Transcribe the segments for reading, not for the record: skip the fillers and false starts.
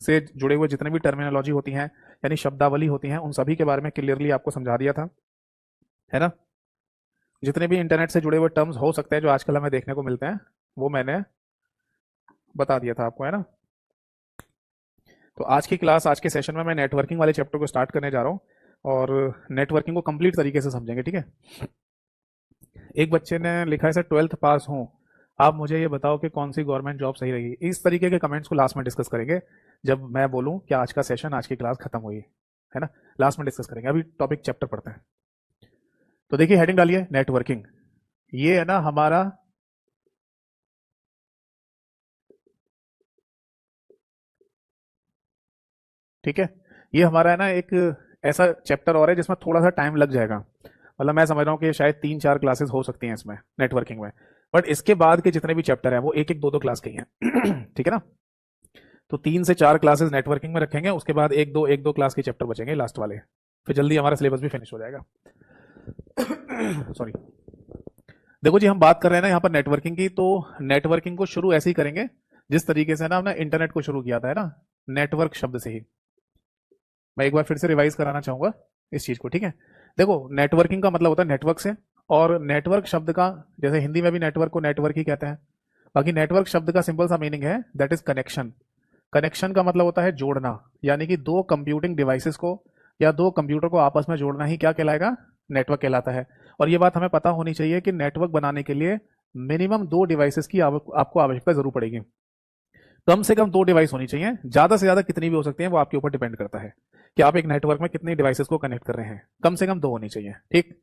से जुड़े हुए जितने भी टर्मिनोलॉजी होती हैं, यानी शब्दावली होती हैं, उन सभी के बारे में क्लियरली आपको समझा दिया था, है ना। जितने भी इंटरनेट से जुड़े हुए टर्म्स हो सकते हैं जो आजकल हमें देखने को मिलते हैं, वो मैंने बता दिया था आपको, है ना। तो आज की क्लास, आज के सेशन में मैं नेटवर्किंग वाले चैप्टर को स्टार्ट करने जा रहा हूँ, और नेटवर्किंग को कंप्लीट तरीके से समझेंगे, ठीक है। एक बच्चे ने लिखा है सर 12th पास हूँ, आप मुझे ये बताओ कि कौन सी गवर्नमेंट जॉब सही रहेगी। इस तरीके के कमेंट्स को लास्ट में डिस्कस करेंगे, जब मैं बोलूँ कि आज का सेशन, आज की क्लास खत्म हुई है ना। लास्ट में डिस्कस करेंगे, अभी टॉपिक चैप्टर पढ़ते हैं। तो देखिए हेडिंग डालिए नेटवर्किंग। ये है ना हमारा ठीक है, ये हमारा है ना एक ऐसा चैप्टर और है जिसमें थोड़ा सा टाइम लग जाएगा। मतलब मैं समझ रहा हूँ कि शायद 3-4 क्लासेस हो सकती हैं इसमें, नेटवर्किंग में। बट इसके बाद के जितने भी चैप्टर हैं वो एक एक दो दो क्लास के ही हैं ठीक है ना। तो 3 से 4 क्लासेस नेटवर्किंग में रखेंगे, उसके बाद एक दो क्लास के चैप्टर बचेंगे लास्ट वाले, फिर जल्दी हमारा सिलेबस भी फिनिश हो जाएगा सॉरी। देखो जी, हम बात कर रहे हैं ना यहाँ पर नेटवर्किंग की, तो नेटवर्किंग को शुरू ऐसे ही करेंगे जिस तरीके से ना हमने इंटरनेट को शुरू किया था, है ना, नेटवर्क शब्द से ही। मैं एक बार फिर से रिवाइज कराना चाहूंगा इस चीज को, ठीक है। देखो नेटवर्किंग का मतलब होता है नेटवर्क से, और नेटवर्क शब्द का, जैसे हिंदी में भी नेटवर्क को नेटवर्क ही कहते हैं, बाकी नेटवर्क शब्द का सिंपल सा मीनिंग है दैट इज कनेक्शन। कनेक्शन का मतलब होता है जोड़ना, यानी कि दो कंप्यूटिंग डिवाइसेस को या दो कंप्यूटर को आपस में जोड़ना ही क्या कहलाएगा, नेटवर्क कहलाता है। और ये बात हमें पता होनी चाहिए कि नेटवर्क बनाने के लिए मिनिमम 2 डिवाइसेस की आपको आवश्यकता जरूर पड़ेगी। कम से कम 2 डिवाइस होनी चाहिए, ज्यादा से ज्यादा कितनी भी हो सकती है वो आपके ऊपर डिपेंड करता है कि आप एक नेटवर्क में कितनी डिवाइसेस को कनेक्ट कर रहे हैं। कम से कम 2 होनी चाहिए, ठीक।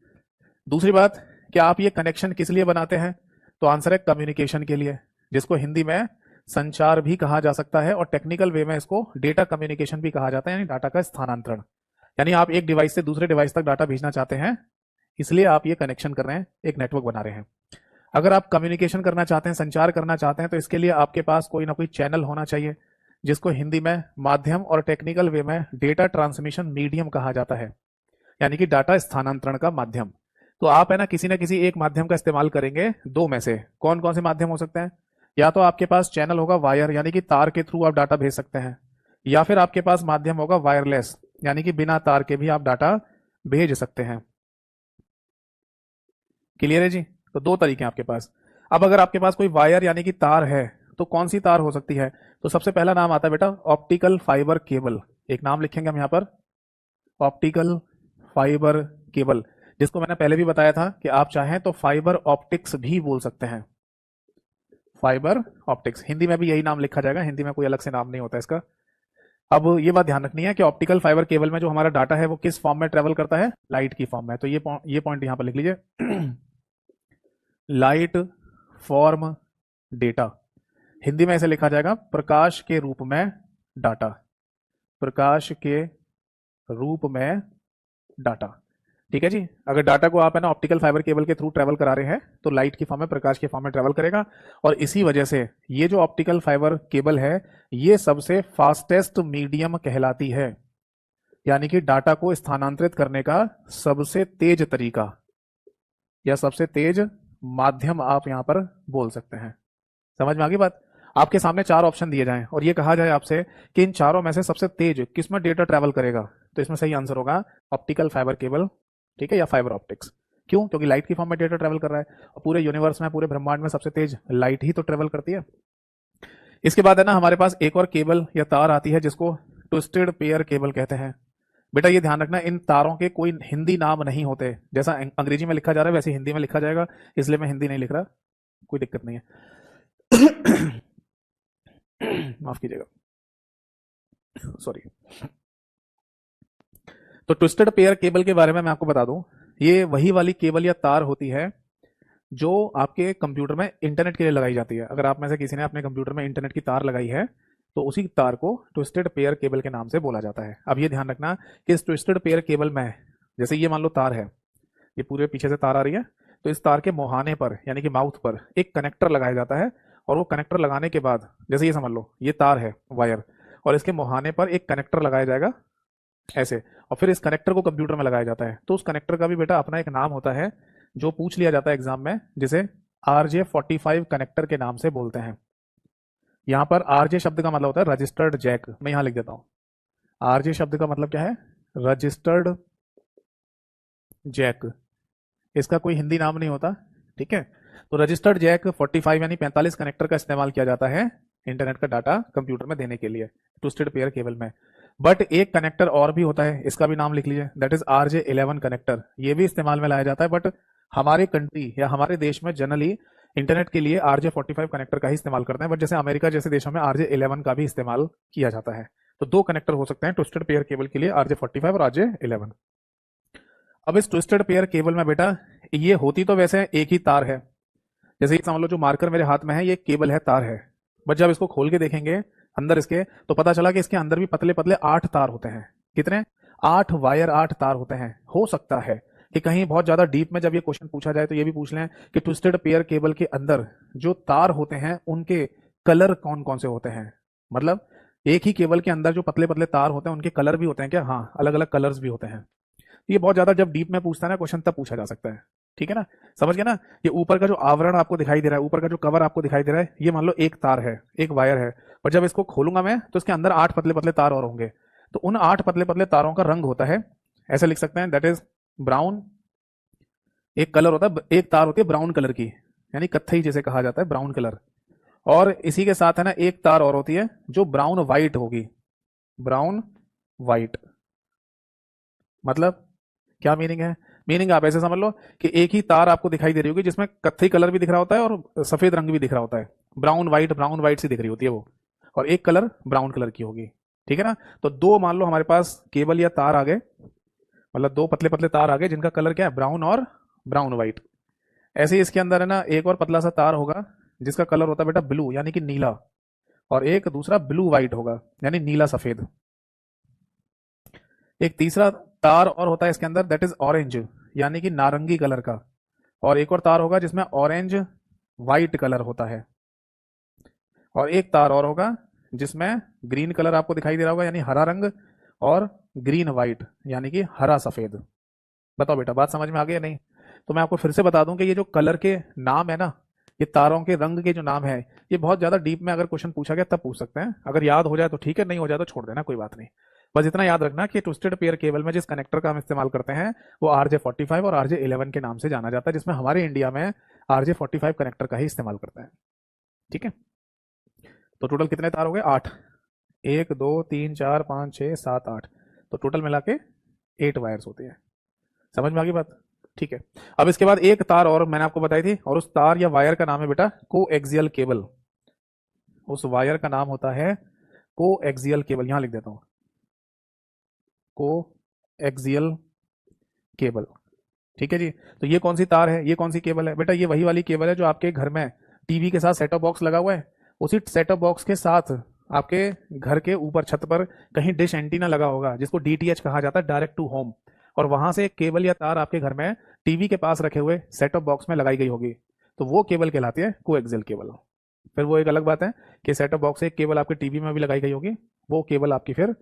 दूसरी बात, कि आप ये कनेक्शन किस लिए बनाते हैं, तो आंसर है कम्युनिकेशन के लिए, जिसको हिंदी में संचार भी कहा जा सकता है, और टेक्निकल वे में इसको डेटा कम्युनिकेशन भी कहा जाता है, यानी डाटा का स्थानांतरण। यानी आप एक डिवाइस से दूसरे डिवाइस तक डाटा भेजना चाहते हैं, इसलिए आप ये कनेक्शन कर रहे हैं, एक नेटवर्क बना रहे हैं। अगर आप कम्युनिकेशन करना चाहते हैं, संचार करना चाहते हैं, तो इसके लिए आपके पास कोई ना कोई चैनल होना चाहिए, जिसको हिंदी में माध्यम और टेक्निकल वे में डेटा ट्रांसमिशन मीडियम कहा जाता है, यानी कि डाटा स्थानांतरण का माध्यम। तो आप है ना किसी एक माध्यम का इस्तेमाल करेंगे, दो में से कौन कौन से माध्यम हो सकते हैं। या तो आपके पास चैनल होगा वायर, यानी कि तार के थ्रू आप डाटा भेज सकते हैं, या फिर आपके पास माध्यम होगा वायरलेस, यानी कि बिना तार के भी आप डाटा भेज सकते हैं। क्लियर है जी। तो 2 तरीके हैं आपके पास। अब अगर आपके पास कोई वायर यानी कि तार है, तो कौन सी तार हो सकती है, तो सबसे पहला नाम आता है बेटा ऑप्टिकल फाइबर केबल। एक नाम लिखेंगे हम यहाँ पर, ऑप्टिकल फाइबर केबल, जिसको मैंने पहले भी बताया था कि आप चाहें तो फाइबर ऑप्टिक्स भी बोल सकते हैं। फाइबर ऑप्टिक्स हिंदी में भी यही नाम लिखा जाएगा, हिंदी में कोई अलग से नाम नहीं होता इसका। अब ये बात ध्यान रखनी है कि ऑप्टिकल फाइबर केबल में जो हमारा डाटा है वो किस फॉर्म में ट्रेवल करता है, लाइट की फॉर्म में। तो ये पॉइंट यहाँ पर लिख लीजिए लाइट फॉर्म डेटा, हिंदी में ऐसे लिखा जाएगा प्रकाश के रूप में डाटा, प्रकाश के रूप में डाटा। ठीक है जी। अगर डाटा को आप है ना ऑप्टिकल फाइबर केबल के थ्रू ट्रेवल करा रहे हैं, तो लाइट की फॉर्म में, प्रकाश के फॉर्म में ट्रेवल करेगा। और इसी वजह से ये जो ऑप्टिकल फाइबर केबल है, ये सबसे फास्टेस्ट मीडियम कहलाती है, यानी कि डाटा को स्थानांतरित करने का सबसे तेज तरीका या सबसे तेज माध्यम आप यहां पर बोल सकते हैं। समझ में आ गई बात। आपके सामने 4 ऑप्शन दिए जाएं और ये कहा जाए आपसे कि इन चारों में से सबसे तेज किसमें डेटा ट्रैवल करेगा, तो इसमें सही आंसर होगा ऑप्टिकल फाइबर केबल, ठीक है, या फाइबर ऑप्टिक्स। क्यों? क्योंकि लाइट की फॉर्म में डेटा ट्रैवल कर रहा है, और पूरे यूनिवर्स में, पूरे ब्रह्मांड में सबसे तेज लाइट ही तो ट्रैवल करती है। इसके बाद है ना हमारे पास एक और केबल या तार आती है, जिसको ट्विस्टेड पेयर केबल कहते हैं। बेटा ये ध्यान रखना, इन तारों के कोई हिंदी नाम नहीं होते, जैसा अंग्रेजी में लिखा जा रहा है वैसे हिंदी में लिखा जाएगा, इसलिए मैं हिंदी नहीं लिख रहा, कोई दिक्कत नहीं है माफ कीजिएगा, सॉरी। तो ट्विस्टेड पेयर केबल के बारे में मैं आपको बता दूं, ये वही वाली केबल या तार होती है जो आपके कंप्यूटर में इंटरनेट के लिए लगाई जाती है। अगर आप में से किसी ने अपने कंप्यूटर में इंटरनेट की तार लगाई है, तो उसी तार को ट्विस्टेड पेयर केबल के नाम से बोला जाता है। अब ये ध्यान रखना कि इस ट्विस्टेड पेयर केबल में, जैसे ये मान लो तार है, ये पूरे पीछे से तार आ रही है, तो इस तार के मुहाने पर यानी कि माउथ पर एक कनेक्टर लगाया जाता है, और वो कनेक्टर लगाने के बाद, जैसे ये समझ लो ये तार है वायर, और इसके मुहाने पर एक कनेक्टर लगाया जाएगा ऐसे, और फिर इस कनेक्टर को कंप्यूटर में लगाया जाता है। तो उस कनेक्टर का भी बेटा अपना एक नाम होता है जो पूछ लिया जाता है एग्जाम में, जिसे RJ45 कनेक्टर के नाम से बोलते हैं। यहाँ पर आरजे शब्द का मतलब होता है रजिस्टर्ड जैक। मैं यहाँ लिख देता हूँ, आरजे शब्द का मतलब क्या है, रजिस्टर्ड जैक। इसका कोई हिंदी नाम नहीं होता, ठीक है। तो रजिस्टर्ड जैक 45 यानी 45 कनेक्टर का इस्तेमाल किया जाता है इंटरनेट का डाटा कंप्यूटर में देने के लिए, ट्विस्टेड पेयर केबल में। बट एक कनेक्टर और भी होता है, इसका भी नाम लिख लीजिए, दैट इज RJ11 कनेक्टर। ये भी इस्तेमाल में लाया जाता है, बट हमारे कंट्री या हमारे देश में जनरली इंटरनेट के लिए RJ45 कनेक्टर का ही इस्तेमाल करते हैं, बट जैसे अमेरिका जैसे देशों में RJ11 का भी इस्तेमाल किया जाता है। तो दो कनेक्टर हो सकते हैं ट्विस्टेड पेयर केबल के लिए, RJ45 और RJ11। अब इस ट्विस्टेड पेयर केबल में बेटा ये होती तो वैसे एक ही तार है, जैसे ये समझ लो जो मार्कर मेरे हाथ में है ये केबल है, तार है। बट जब इसको खोल के देखेंगे अंदर इसके, तो पता चला कि इसके अंदर भी पतले पतले 8 तार होते हैं। कितने? 8 वायर, 8 तार होते हैं। हो सकता है कि कहीं बहुत ज्यादा डीप में जब ये क्वेश्चन पूछा जाए तो ये भी पूछ लें कि ट्विस्टेड पेयर केबल के अंदर जो तार होते हैं उनके कलर कौन कौन से होते हैं। मतलब एक ही केबल के अंदर जो पतले पतले तार होते हैं उनके कलर भी होते हैं क्या? हाँ, अलग अलग कलर्स भी होते हैं। ये बहुत ज्यादा जब डीप में पूछता है ना क्वेश्चन, तब पूछा जा सकता है, ठीक है ना। समझ गए ना। ये ऊपर का जो आवरण आपको दिखाई दे रहा है, ऊपर का जो कवर आपको दिखाई दे रहा है, ये मान लो एक तार है, एक वायर है। और जब इसको खोलूंगा मैं तो इसके अंदर 8 पतले पतले तार और होंगे। तो उन 8 पतले पतले तारों का रंग होता है, ऐसे लिख सकते हैं, दैट इज ब्राउन। एक कलर होता है, एक तार होती है ब्राउन कलर की, यानी कत्थई जैसे कहा जाता है, ब्राउन कलर। और इसी के साथ है ना एक तार और होती है जो ब्राउन व्हाइट होगी, ब्राउन व्हाइट। मतलब क्या मीनिंग है? मीनिंग आप ऐसे समझ लो कि एक ही तार आपको दिखाई दे रही होगी जिसमें कत्थई कलर भी दिख रहा होता है और सफेद रंग भी दिख रहा होता है, ब्राउन व्हाइट सी दिख रही होती है वो, और एक कलर ब्राउन कलर की होगी, ठीक है ना। तो दो मान लो हमारे पास केबल या तार आ गए, मतलब दो पतले पतले तार आ गए जिनका कलर क्या है, ब्राउन और ब्राउन व्हाइट। ऐसे ही इसके अंदर है ना एक और पतला सा तार होगा जिसका कलर होता है बेटा ब्लू यानी कि नीला, और एक दूसरा ब्लू व्हाइट होगा यानी नीला सफेद। एक तीसरा तार और होता है इसके अंदर, दैट इज ऑरेंज यानी कि नारंगी कलर का, और एक और तार होगा जिसमें ऑरेंज व्हाइट कलर होता है, और एक तार और होगा जिसमें ग्रीन कलर आपको दिखाई दे रहा होगा यानी हरा रंग, और ग्रीन व्हाइट यानी कि हरा सफेद। बताओ बेटा बात समझ में आ गई या नहीं? तो मैं आपको फिर से बता दूं कि ये जो कलर के नाम है ना, ये तारों के रंग के जो नाम है, ये बहुत ज्यादा डीप में अगर क्वेश्चन पूछा गया तब पूछ सकते हैं। अगर याद हो जाए तो ठीक है, नहीं हो जाए तो छोड़ देना, कोई बात नहीं। बस इतना याद रखना कि ट्विस्टेड पेयर केबल में जिस कनेक्टर का हम इस्तेमाल करते हैं वो RJ45 और RJ11 के नाम से जाना जाता है, जिसमें हमारे इंडिया में RJ45 कनेक्टर का ही इस्तेमाल करते हैं, ठीक है। तो टोटल कितने तार हो गए? 8। 1 2 3 4 5 6 7 8, तो टोटल मिला के 8 वायर्स होती है। समझ में आ गई बात? ठीक है। अब इसके बाद एक तार और मैंने आपको बताई थी, और उस तार या वायर का नाम है बेटा कोएक्सियल केबल। उस वायर का नाम होता है कोएक्सियल केबल, यहां लिख देता हूं, कोएक्सियल केबल, ठीक है जी। तो ये कौन सी तार है, ये कौन सी केबल है बेटा? ये वही वाली केबल है जो आपके घर में टीवी के साथ सेटअप बॉक्स लगा हुआ है, उसी सेटअप बॉक्स के साथ आपके घर के ऊपर छत पर कहीं डिश एंटीना लगा होगा जिसको DTH कहा जाता है, डायरेक्ट टू होम, और वहां से एक केबल या तार आपके घर में टीवी के पास रखे हुए सेटअप बॉक्स में लगाई गई होगी, तो वो केबल कहलाती है कोएक्सियल केबल। फिर वो एक अलग बात है कि सेटअप बॉक्स से एक केबल आपके टीवी में भी लगाई गई होगी, वो केबल आपकी फिर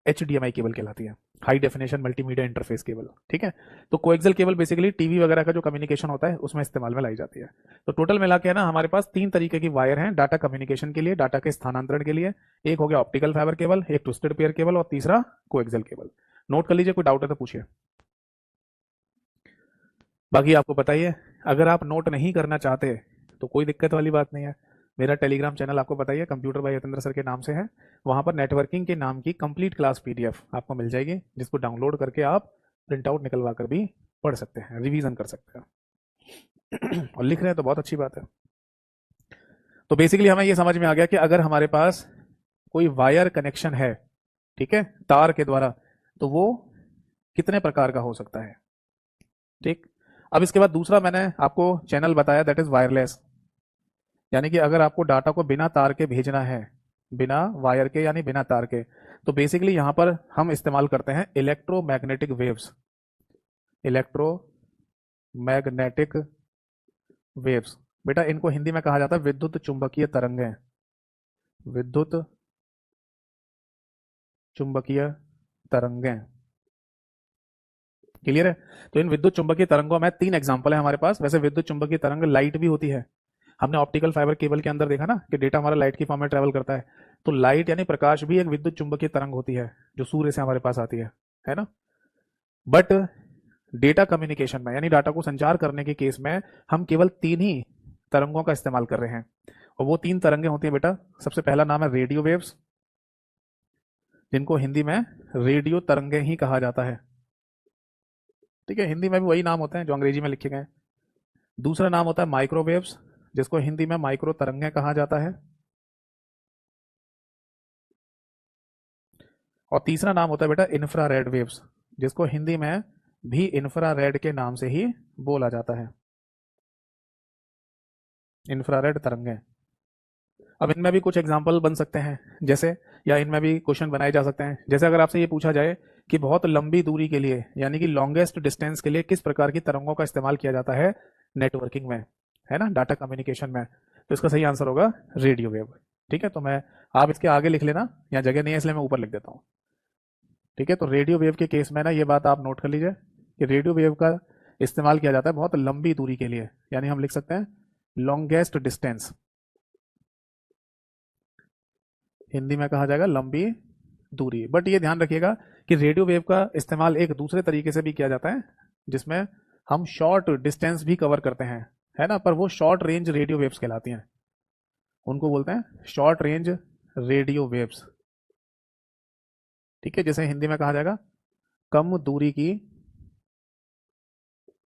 HDMI केबल कहलाती है, high definition multimedia interface cable, ठीक है। तो कोएक्सियल केबल बेसिकली टीवी वगैरह का जो कम्युनिकेशन होता है उसमें इस्तेमाल में लाई जाती है। तो टोटल मिला के ना हमारे पास 3 तरीके की वायर हैं डाटा कम्युनिकेशन के लिए, डाटा के स्थानांतरण के लिए। एक हो गया ऑप्टिकल फाइबर केबल, एक ट्विस्टेड पेयर केबल, और तीसरा कोएक्सियल केबल। नोट कर लीजिए, कोई डाउट है तो पूछिए। बाकी आपको बताइए, अगर आप नोट नहीं करना चाहते तो कोई दिक्कत वाली बात नहीं है। मेरा टेलीग्राम चैनल आपको बताइए कंप्यूटर बाय यतेंद्र सर के नाम से है, वहां पर नेटवर्किंग के नाम की कंप्लीट क्लास PDF आपको मिल जाएगी, जिसको डाउनलोड करके आप प्रिंट आउट निकलवा कर भी पढ़ सकते हैं, रिवीजन कर सकते हैं। और लिख रहे हैं तो बहुत अच्छी बात है। तो बेसिकली हमें ये समझ में आ गया कि अगर हमारे पास कोई वायर कनेक्शन है, ठीक है, तार के द्वारा, तो वो कितने प्रकार का हो सकता है, ठीक। अब इसके बाद दूसरा मैंने आपको चैनल बताया, दैट इज वायरलेस, यानी कि अगर आपको डाटा को बिना तार के भेजना है, बिना वायर के यानी बिना तार के, तो बेसिकली यहां पर हम इस्तेमाल करते हैं इलेक्ट्रोमैग्नेटिक वेव्स। इलेक्ट्रोमैग्नेटिक वेव्स बेटा इनको हिंदी में कहा जाता है विद्युत चुंबकीय तरंगें, विद्युत चुंबकीय तरंगें, क्लियर है। तो इन विद्युत चुंबकीय तरंगों में 3 एग्जांपल है हमारे पास। वैसे विद्युत चुंबकीय तरंग लाइट भी होती है, हमने ऑप्टिकल फाइबर केबल के अंदर देखा ना कि डेटा हमारा लाइट की फॉर्म में ट्रेवल करता है, तो लाइट यानी प्रकाश भी एक विद्युत चुंबकीय तरंग होती है जो सूर्य से हमारे पास आती है ना। बट डेटा कम्युनिकेशन में यानी डाटा को संचार करने के केस में हम केवल 3 ही तरंगों का इस्तेमाल कर रहे हैं, और वो 3 तरंगें होती हैं बेटा। सबसे पहला नाम है रेडियो वेव्स, जिनको हिंदी में रेडियो तरंगें ही कहा जाता है। ठीक है, हिंदी में भी वही नाम होते हैं जो अंग्रेजी में लिखे गए हैं। दूसरा नाम होता है माइक्रोवेव्स, जिसको हिंदी में माइक्रो तरंगें कहा जाता है। और तीसरा नाम होता है बेटा इंफ्रारेड वेव्स, जिसको हिंदी में भी इंफ्रारेड के नाम से ही बोला जाता है, इंफ्रारेड तरंगें। अब इनमें भी कुछ एग्जाम्पल बन सकते हैं, जैसे, या इनमें भी क्वेश्चन बनाए जा सकते हैं। जैसे अगर आपसे ये पूछा जाए कि बहुत लंबी दूरी के लिए यानी कि लॉन्गेस्ट डिस्टेंस के लिए किस प्रकार की तरंगों का इस्तेमाल किया जाता है नेटवर्किंग में, है ना, डाटा कम्युनिकेशन में, तो इसका सही आंसर होगा रेडियो वेव। ठीक है, तो मैं, आप इसके आगे लिख लेना, यहाँ जगह नहीं है इसलिए मैं ऊपर लिख देता हूँ। ठीक है, तो रेडियो वेव के केस में ना ये बात आप नोट कर लीजिए कि रेडियो वेव का इस्तेमाल किया जाता है बहुत लंबी दूरी के लिए, यानी हम लिख सकते हैं लॉन्गेस्ट डिस्टेंस, हिंदी में कहा जाएगा लंबी दूरी। बट ये ध्यान रखिएगा कि रेडियो वेव का इस्तेमाल एक दूसरे तरीके से भी किया जाता है, जिसमें हम शॉर्ट डिस्टेंस भी कवर करते हैं, है ना, पर वो शॉर्ट रेंज रेडियो वेव्स कहलाती हैं, उनको बोलते हैं शॉर्ट रेंज रेडियो वेव्स। ठीक है, जैसे हिंदी में कहा जाएगा कम दूरी की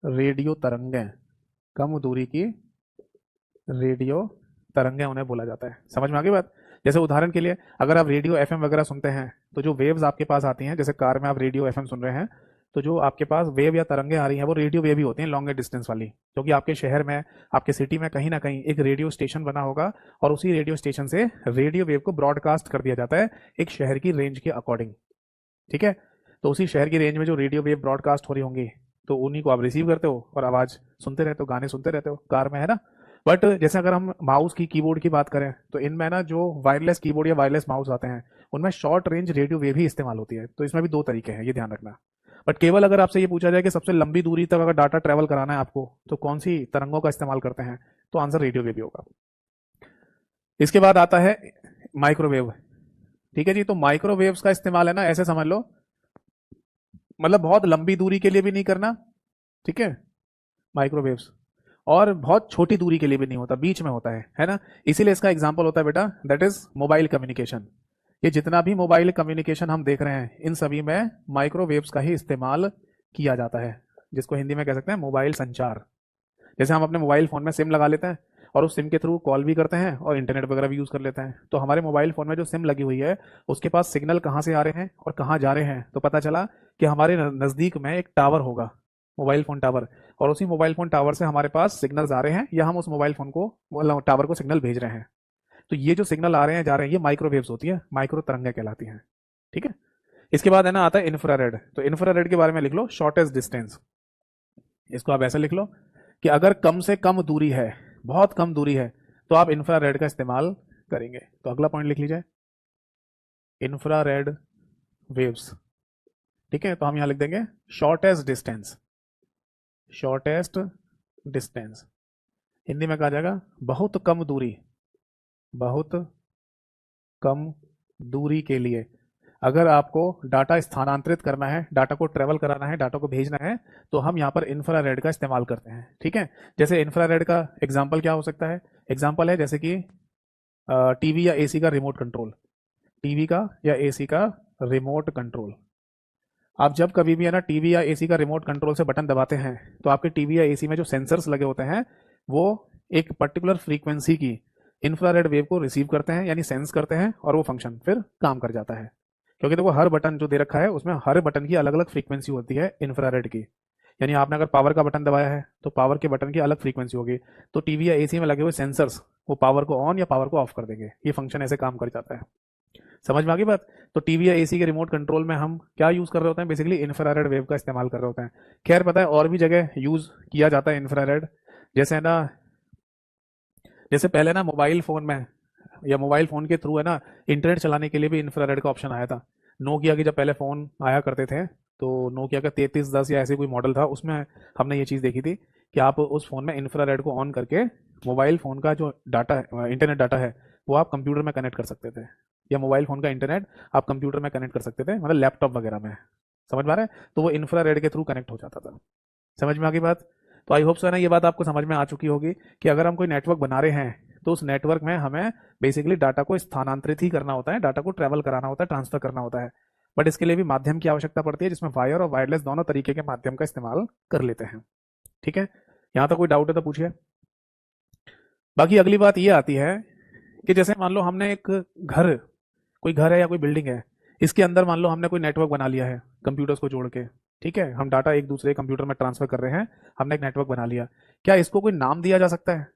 रेडियो तरंगें, कम दूरी की रेडियो तरंगें उन्हें बोला जाता है। समझ में आ गई बात। जैसे उदाहरण के लिए अगर आप रेडियो एफएम वगैरह सुनते हैं, तो जो वेव्स आपके पास आती हैं, जैसे कार में आप रेडियो एफएम सुन रहे हैं, तो जो आपके पास वेव या तरंगें आ रही हैं वो रेडियो वेव ही होती हैं, लॉन्ग डिस्टेंस वाली, क्योंकि आपके शहर में, आपके सिटी में कहीं ना कहीं एक रेडियो स्टेशन बना होगा, और उसी रेडियो स्टेशन से रेडियो वेव को ब्रॉडकास्ट कर दिया जाता है एक शहर की रेंज के अकॉर्डिंग। ठीक है, तो उसी शहर की रेंज में जो रेडियो वेव ब्रॉडकास्ट हो रही होंगी, तो उन्हीं को आप रिसीव करते हो और आवाज सुनते रहते हो, गाने सुनते रहते हो कार में, है ना। बट जैसे अगर हम माउस की, कीबोर्ड की बात करें, तो इनमें ना जो वायरलेस कीबोर्ड या वायरलेस माउस आते हैं, उनमें शॉर्ट रेंज रेडियो वेव ही इस्तेमाल होती है। तो इसमें भी 2 तरीके हैं, ये ध्यान रखना। बट केवल अगर आपसे ये पूछा जाए कि सबसे लंबी दूरी तक अगर डाटा ट्रेवल कराना है आपको, तो कौन सी तरंगों का इस्तेमाल करते हैं, तो आंसर रेडियो वेव ही होगा। इसके बाद आता है माइक्रोवेव। ठीक है जी, तो माइक्रोवेव्स का इस्तेमाल है ना, ऐसे समझ लो, मतलब बहुत लंबी दूरी के लिए भी नहीं करना, ठीक है, माइक्रोवेव्स, और बहुत छोटी दूरी के लिए भी नहीं होता, बीच में होता है ना। इसीलिए इसका एग्जांपल होता है बेटा, दैट इज मोबाइल कम्युनिकेशन। ये जितना भी मोबाइल कम्युनिकेशन हम देख रहे हैं, इन सभी में माइक्रोवेव्स का ही इस्तेमाल किया जाता है, जिसको हिंदी में कह सकते हैं मोबाइल संचार। जैसे हम अपने मोबाइल फ़ोन में सिम लगा लेते हैं, और उस सिम के थ्रू कॉल भी करते हैं और इंटरनेट वगैरह भी यूज़ कर लेते हैं, तो हमारे मोबाइल फ़ोन में जो सिम लगी हुई है, उसके पास सिग्नल कहाँ से आ रहे हैं और कहाँ जा रहे हैं, तो पता चला कि हमारे नज़दीक में एक टावर होगा, मोबाइल फ़ोन टावर, और उसी मोबाइल फ़ोन टावर से हमारे पास सिग्नल्स आ रहे हैं, या हम उस मोबाइल फ़ोन को, मतलब टावर को सिग्नल भेज रहे हैं। तो ये जो सिग्नल आ रहे हैं जा रहे हैं, ये माइक्रोवेव्स होती है, माइक्रो तरंगें कहलाती हैं। ठीक है, इसके बाद है ना आता है इंफ्रारेड। तो इंफ्रारेड के बारे में लिख लो शॉर्टेस्ट डिस्टेंस। इसको आप ऐसे लिख लो कि अगर कम से कम दूरी है, बहुत कम दूरी है, तो आप इंफ्रारेड का इस्तेमाल करेंगे। तो अगला पॉइंट लिख लीजिए, इंफ्रारेड वेव्स। ठीक है, तो हम यहां लिख देंगे shortest distance, shortest distance, Hindi में कहा जाएगा बहुत कम दूरी, बहुत कम दूरी के लिए अगर आपको डाटा स्थानांतरित करना है, डाटा को ट्रेवल कराना है, डाटा को भेजना है, तो हम यहाँ पर इंफ्रारेड का इस्तेमाल करते हैं। ठीक है, जैसे इंफ्रारेड का एग्जाम्पल क्या हो सकता है, एग्जाम्पल है जैसे कि टीवी या एसी का रिमोट कंट्रोल, टीवी का या एसी का रिमोट कंट्रोल। आप जब कभी भी है ना टीवी या एसी का रिमोट कंट्रोल से बटन दबाते हैं, तो आपके टीवी या एसी में जो सेंसर्स लगे होते हैं, वो एक पर्टिकुलर फ्रीक्वेंसी की इंफ्रारेड वेव को रिसीव करते हैं, यानी सेंस करते हैं, और वो फंक्शन फिर काम कर जाता है। क्योंकि देखो हर बटन जो दे रखा है, उसमें हर बटन की अलग अलग फ्रीक्वेंसी होती है इंफ्रारेड की। यानी आपने अगर पावर का बटन दबाया है, तो पावर के बटन की अलग फ्रीक्वेंसी होगी, तो टीवी या एसी में लगे हुए सेंसर्स वो पावर को ऑन या पावर को ऑफ कर देंगे। ये फंक्शन ऐसे काम कर जाता है। समझ में आ गई बात। तो टीवी या एसी के रिमोट कंट्रोल में हम क्या यूज कर रहे होते हैं, बेसिकली इंफ्रारेड वेव का इस्तेमाल कर रहे होते हैं। खैर पता है और भी जगह यूज किया जाता है इंफ्रारेड, जैसे ना, जैसे पहले ना मोबाइल फोन में या मोबाइल फोन के थ्रू है ना इंटरनेट चलाने के लिए भी इंफ्रारेड का ऑप्शन आया था। नोकिया के जब पहले फ़ोन आया करते थे, तो नोकिया का 3310 या ऐसे कोई मॉडल था, उसमें हमने ये चीज़ देखी थी कि आप उस फ़ोन में इंफ्रारेड को ऑन करके मोबाइल फ़ोन का जो डाटा है, इंटरनेट डाटा है, वो आप कंप्यूटर में कनेक्ट कर सकते थे, या मोबाइल फ़ोन का इंटरनेट आप कंप्यूटर में कनेक्ट कर सकते थे, मतलब लैपटॉप वगैरह में। समझ में आ रहा है? तो वो इंफ्रारेड के थ्रू कनेक्ट हो जाता था। समझ में आ गई बात? तो आई होप सो है ना, ये बात आपको समझ में आ चुकी होगी कि अगर हम कोई नेटवर्क बना रहे हैं तो उस नेटवर्क में हमें बेसिकली डाटा को स्थानांतरित ही करना होता है, डाटा को ट्रैवल कराना होता है, ट्रांसफर करना होता है। बट इसके लिए भी माध्यम की आवश्यकता पड़ती है, जिसमें वायर और वायरलेस दोनों तरीके के माध्यम का इस्तेमाल कर लेते हैं। ठीक है, यहाँ तक कोई डाउट है तो पूछिए। बाकी अगली बात ये आती है कि जैसे मान लो हमने एक घर, कोई घर है या कोई बिल्डिंग है, इसके अंदर मान लो हमने कोई नेटवर्क बना लिया है कंप्यूटर्स को जोड़ के। ठीक है, हम डाटा एक दूसरे कंप्यूटर में ट्रांसफर कर रहे हैं, हमने एक नेटवर्क बना लिया। क्या इसको कोई नाम दिया जा सकता है?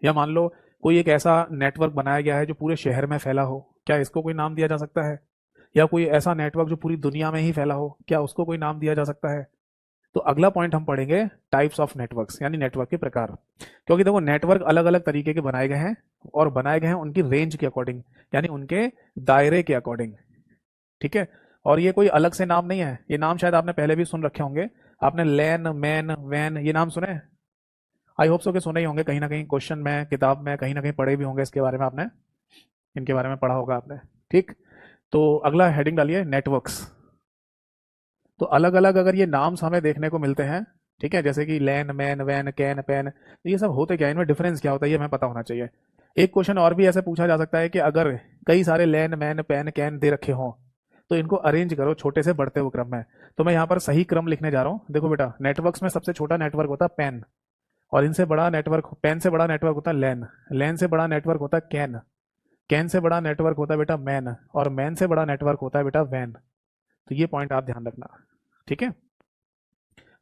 या मान लो कोई एक ऐसा नेटवर्क बनाया गया है जो पूरे शहर में फैला हो, क्या इसको कोई नाम दिया जा सकता है? या कोई ऐसा नेटवर्क जो पूरी दुनिया में ही फैला हो, क्या उसको कोई नाम दिया जा सकता है? तो अगला पॉइंट हम पढ़ेंगे टाइप्स ऑफ नेटवर्क्स, यानी नेटवर्क के प्रकार। क्योंकि देखो नेटवर्क अलग अलग तरीके के बनाए गए हैं, और बनाए गए हैं उनकी रेंज के अकॉर्डिंग, यानी उनके दायरे के अकॉर्डिंग। ठीक है, और ये कोई अलग से नाम नहीं है, ये नाम शायद आपने पहले भी सुन रखे होंगे। आपने लैन, मैन, वैन, ये नाम सुने? आई होप सो के सुने ही होंगे, कहीं ना कहीं क्वेश्चन में, किताब में कहीं ना कहीं पढ़े भी होंगे इसके बारे में आपने, इनके बारे में पढ़ा होगा आपने। ठीक, तो अगला हेडिंग डालिए नेटवर्क्स। तो अलग अलग अगर ये नाम्स हमें देखने को मिलते हैं, ठीक है, जैसे कि लैन, मैन, वैन, कैन, पैन, ये सब होते क्या है, इनमें डिफरेंस क्या होता है, ये हमें पता होना चाहिए। एक क्वेश्चन और भी ऐसे पूछा जा सकता है कि अगर कई सारे लैन, मैन, पैन, कैन दे रखे हों, तो इनको अरेंज करो छोटे से बढ़ते हुए क्रम में। तो मैं यहाँ पर सही क्रम लिखने जा रहा हूँ। देखो बेटा, नेटवर्क्स में सबसे छोटा नेटवर्क होता है पैन, और इनसे बड़ा नेटवर्क, पैन से बड़ा नेटवर्क होता है लैन, लैन से बड़ा नेटवर्क होता है कैन, कैन से बड़ा नेटवर्क होता है बेटा मैन, और मैन से बड़ा नेटवर्क होता है बेटा वैन। तो ये पॉइंट आप ध्यान रखना। ठीक है,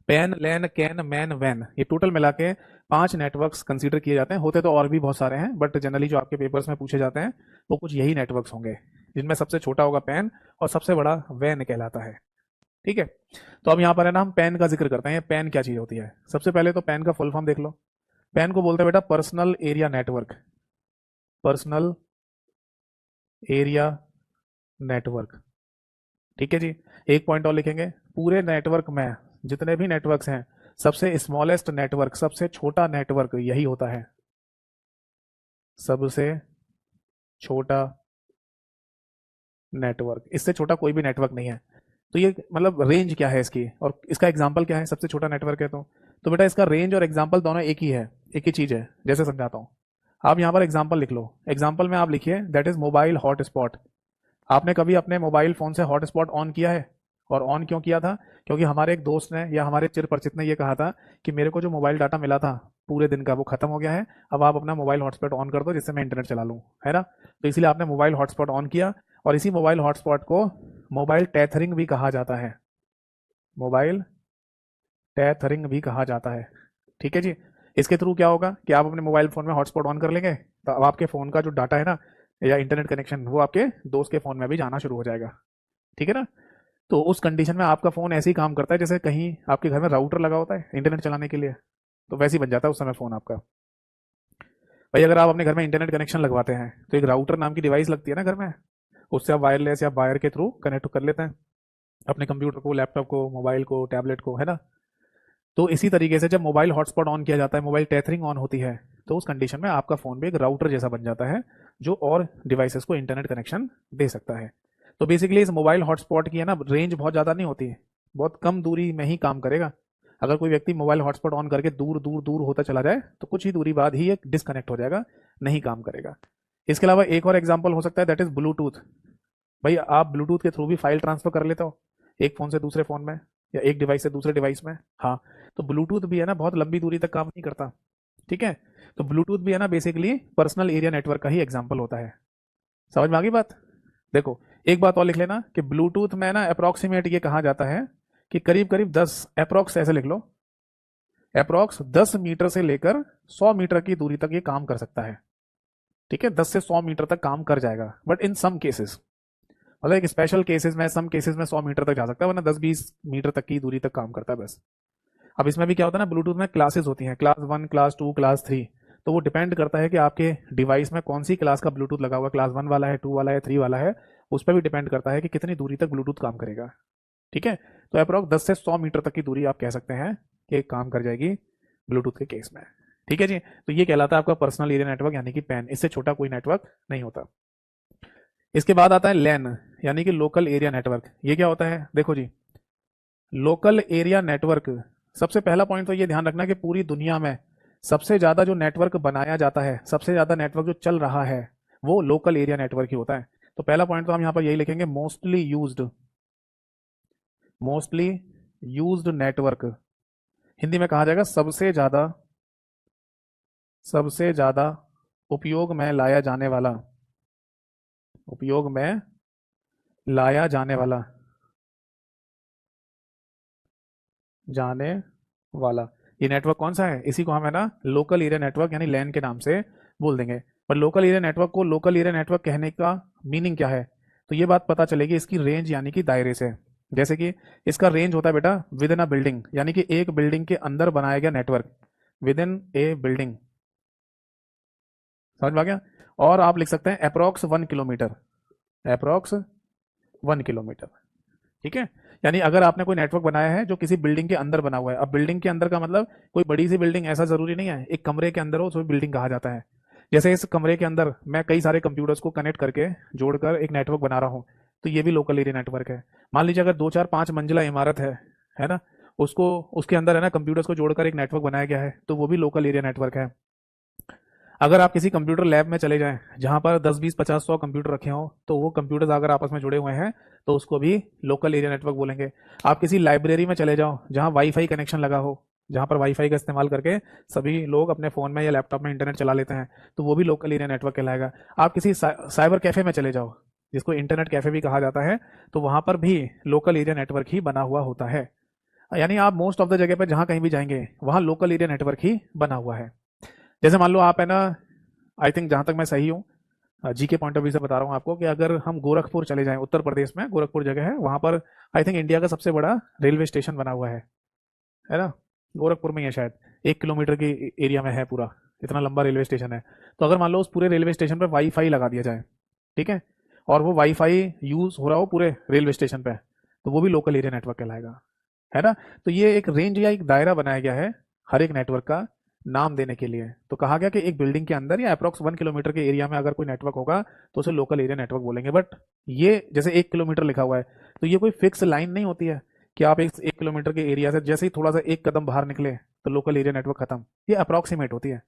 pan, lan, can, man, van, ये टोटल मिला के 5 नेटवर्क्स कंसीडर किए जाते हैं। होते तो और भी बहुत सारे हैं, बट जनरली जो आपके पेपर्स में पूछे जाते हैं वो कुछ यही नेटवर्क्स होंगे, जिनमें सबसे छोटा होगा पैन और सबसे बड़ा वैन कहलाता है। ठीक है, तो अब यहाँ पर है ना, हम पैन का जिक्र करते हैं। पैन क्या चीज़ होती है? सबसे पहले तो पैन का फुल फॉर्म देख लो। पैन को बोलते हैं बेटा personal area network, personal area network. ठीक है जी, एक पॉइंट और लिखेंगे, पूरे नेटवर्क में जितने भी नेटवर्क्स हैं, सबसे स्मॉलेस्ट नेटवर्क, सबसे छोटा नेटवर्क यही होता है, सबसे छोटा नेटवर्क, इससे छोटा कोई भी नेटवर्क नहीं है। तो ये मतलब रेंज क्या है इसकी, और इसका एग्जाम्पल क्या है, सबसे छोटा नेटवर्क है तो बेटा इसका रेंज और एग्जाम्पल दोनों एक ही है, एक ही चीज है। जैसे समझाता हूँ, आप यहाँ पर एग्जाम्पल लिख लो। एग्जाम्पल में आप लिखिए दैट इज मोबाइल हॉटस्पॉट। आपने कभी अपने मोबाइल फोन से हॉटस्पॉट ऑन किया है? और ऑन क्यों किया था? क्योंकि हमारे एक दोस्त ने या हमारे चिर परिचित ने ये कहा था कि मेरे को जो मोबाइल डाटा मिला था पूरे दिन का वो खत्म हो गया है, अब आप अपना मोबाइल हॉटस्पॉट ऑन कर दो जिससे मैं इंटरनेट चला लूँ, है ना? तो इसलिए आपने मोबाइल हॉटस्पॉट ऑन किया, और इसी मोबाइल हॉटस्पॉट को मोबाइल टेथरिंग भी कहा जाता है, मोबाइल टेथरिंग भी कहा जाता है। ठीक है जी, इसके थ्रू क्या होगा कि आप अपने मोबाइल फोन में हॉटस्पॉट ऑन कर लेंगे, तो अब आपके फोन का जो डाटा है ना, या इंटरनेट कनेक्शन, वो आपके दोस्त के फोन में भी जाना शुरू हो जाएगा। ठीक है ना? तो उस कंडीशन में आपका फ़ोन ऐसे ही काम करता है जैसे कहीं आपके घर में राउटर लगा होता है इंटरनेट चलाने के लिए, तो वैसे ही बन जाता है उस समय फ़ोन आपका। भाई अगर आप अपने घर में इंटरनेट कनेक्शन लगवाते हैं तो एक राउटर नाम की डिवाइस लगती है ना घर में, उससे आप वायरलेस या वायर के थ्रू कनेक्ट कर लेते हैं अपने कंप्यूटर को, लैपटॉप को, मोबाइल को, टैबलेट को, है ना? तो इसी तरीके से जब मोबाइल हॉटस्पॉट ऑन किया जाता है, मोबाइल टेथरिंग ऑन होती है, तो उस कंडीशन में आपका फ़ोन भी एक राउटर जैसा बन जाता है, जो और डिवाइसेस को इंटरनेट कनेक्शन दे सकता है। तो बेसिकली इस मोबाइल हॉटस्पॉट की है ना, रेंज बहुत ज़्यादा नहीं होती है, बहुत कम दूरी में ही काम करेगा। अगर कोई व्यक्ति मोबाइल हॉटस्पॉट ऑन करके दूर दूर दूर होता चला जाए तो कुछ ही दूरी बाद ही ये डिस्कनेक्ट हो जाएगा, नहीं काम करेगा। इसके अलावा एक और एग्जाम्पल हो सकता है, दैट इज ब्लूटूथ। भाई आप ब्लूटूथ के थ्रू भी फाइल ट्रांसफर कर लेते हो, एक फ़ोन से दूसरे फ़ोन में, या एक डिवाइस से दूसरे डिवाइस में। हाँ, तो ब्लूटूथ भी है ना बहुत लंबी दूरी तक काम नहीं करता। ठीक है, तो ब्लूटूथ भी है ना बेसिकली पर्सनल एरिया नेटवर्क का ही एग्जाम्पल होता है। समझ में आ गई बात? देखो, एक बात और लिख लेना कि ब्लूटूथ में ना अप्रोक्सीमेट ये कहा जाता है कि करीब करीब 10, अप्रोक्स ऐसे लिख लो, अप्रोक्स 10 मीटर से लेकर 100 मीटर की दूरी तक ये काम कर सकता है। ठीक है, 10 से 100 मीटर तक काम कर जाएगा, बट इन सम केसेस, मतलब एक स्पेशल केसेस में, सम केसेस में 100 मीटर तक जा सकता है, वरना 10-20 मीटर तक की दूरी तक काम करता है बस। अब इसमें भी क्या होता है ना, ब्लूटूथ में क्लासेस होती हैं, क्लास 1, क्लास 2, क्लास 3। तो वो डिपेंड करता है कि आपके डिवाइस में कौन सी क्लास का ब्लूटूथ लगा हुआ है, क्लास 1 वाला है, 2 वाला है, 3 वाला है, उस पर भी डिपेंड करता है कि कितनी दूरी तक ब्लूटूथ काम करेगा। ठीक है, तो अप्रॉक्स 10 से 100 मीटर तक की दूरी आप कह सकते हैं कि काम कर जाएगी ब्लूटूथ के केस में। ठीक है जी। तो ये कहलाता है आपका पर्सनल एरिया नेटवर्क यानी कि पैन, इससे छोटा कोई नेटवर्क नहीं होता। इसके बाद आता है लैन यानी कि लोकल एरिया नेटवर्क। ये क्या होता है, देखो जी, लोकल एरिया नेटवर्क, सबसे पहला पॉइंट तो ये ध्यान रखना कि पूरी दुनिया में सबसे ज्यादा जो नेटवर्क बनाया जाता है, सबसे ज्यादा नेटवर्क जो चल रहा है, वो लोकल एरिया नेटवर्क ही होता है। तो पहला पॉइंट तो हम यहां पर यही लिखेंगे, मोस्टली यूज्ड नेटवर्क, हिंदी में कहा जाएगा सबसे ज्यादा उपयोग में लाया जाने वाला, उपयोग में लाया जाने वाला ये नेटवर्क कौन सा है, इसी को हम है ना लोकल एरिया नेटवर्क यानी लैन के नाम से बोल देंगे। पर लोकल एरिया नेटवर्क को लोकल एरिया नेटवर्क कहने का मीनिंग क्या है, तो ये बात पता चलेगी इसकी रेंज यानी कि दायरे से। जैसे कि इसका रेंज होता है बेटा विद इन अ बिल्डिंग, यानी कि एक बिल्डिंग के अंदर बनाया गया network, with in A building, समझ में आ गया। और आप लिख सकते हैं अप्रोक्स 1 किलोमीटर, अप्रोक्स 1 किलोमीटर, ठीक है। यानी अगर आपने कोई नेटवर्क बनाया है जो किसी बिल्डिंग के अंदर बना हुआ है, अब बिल्डिंग के अंदर का मतलब कोई बड़ी सी बिल्डिंग ऐसा जरूरी नहीं है, एक कमरे के अंदर हो तो बिल्डिंग कहा जाता है। जैसे इस कमरे के अंदर मैं कई सारे कंप्यूटर्स को कनेक्ट करके जोड़कर एक नेटवर्क बना रहा हूँ, तो ये भी लोकल एरिया नेटवर्क है। मान लीजिए अगर 2 4 5 मंजिला इमारत है ना, उसको उसके अंदर है ना कंप्यूटर्स को जोड़कर एक नेटवर्क बनाया गया है, तो वो भी लोकल एरिया नेटवर्क है। अगर आप किसी कंप्यूटर लैब में चले जाएं जहां पर 10 20 50 100 कंप्यूटर रखे हों, तो वो कंप्यूटर्स अगर आपस में जुड़े हुए हैं तो उसको भी लोकल एरिया नेटवर्क बोलेंगे। आप किसी लाइब्रेरी में चले जाओ जहां वाईफाई कनेक्शन लगा हो, जहां पर वाईफाई का इस्तेमाल करके सभी लोग अपने फ़ोन में या लैपटॉप में इंटरनेट चला लेते हैं, तो वो भी लोकल एरिया नेटवर्क कहलाएगा। आप किसी साइबर कैफ़े में चले जाओ, जिसको इंटरनेट कैफ़े भी कहा जाता है, तो वहां पर भी लोकल एरिया नेटवर्क ही बना हुआ होता है। यानी आप मोस्ट ऑफ द जगह पर जहां कहीं भी जाएंगे वहां लोकल एरिया नेटवर्क ही बना हुआ है। जैसे मान लो आप है ना, आई थिंक जहां तक मैं सही हूँ, जी के पॉइंट ऑफ व्यू से बता रहा हूँ आपको, कि अगर हम गोरखपुर चले जाएं, उत्तर प्रदेश में गोरखपुर जगह है, वहां पर आई थिंक इंडिया का सबसे बड़ा रेलवे स्टेशन बना हुआ है ना, गोरखपुर में ही है शायद, 1 किलोमीटर के एरिया में है पूरा, इतना लंबा रेलवे स्टेशन है। तो अगर मान लो उस पूरे रेलवे स्टेशन पर वाईफाई लगा दिया जाए, ठीक है, और वो वाईफाई यूज हो रहा हो पूरे रेलवे स्टेशन पे, तो वो भी लोकल एरिया नेटवर्क कहलाएगा, है ना। तो ये एक रेंज या एक दायरा बनाया गया है हर एक नेटवर्क का नाम देने के लिए। तो कहा गया कि एक बिल्डिंग के अंदर या अप्रोक्स 1 किलोमीटर के एरिया में अगर कोई नेटवर्क होगा तो उसे लोकल एरिया नेटवर्क बोलेंगे। बट ये जैसे 1 किलोमीटर लिखा हुआ है, तो ये कोई फिक्स लाइन नहीं होती है कि आप 1 किलोमीटर के एरिया से जैसे ही थोड़ा सा एक कदम बाहर निकले तो लोकल एरिया नेटवर्क खत्म। ये अप्रोक्सीमेट होती है,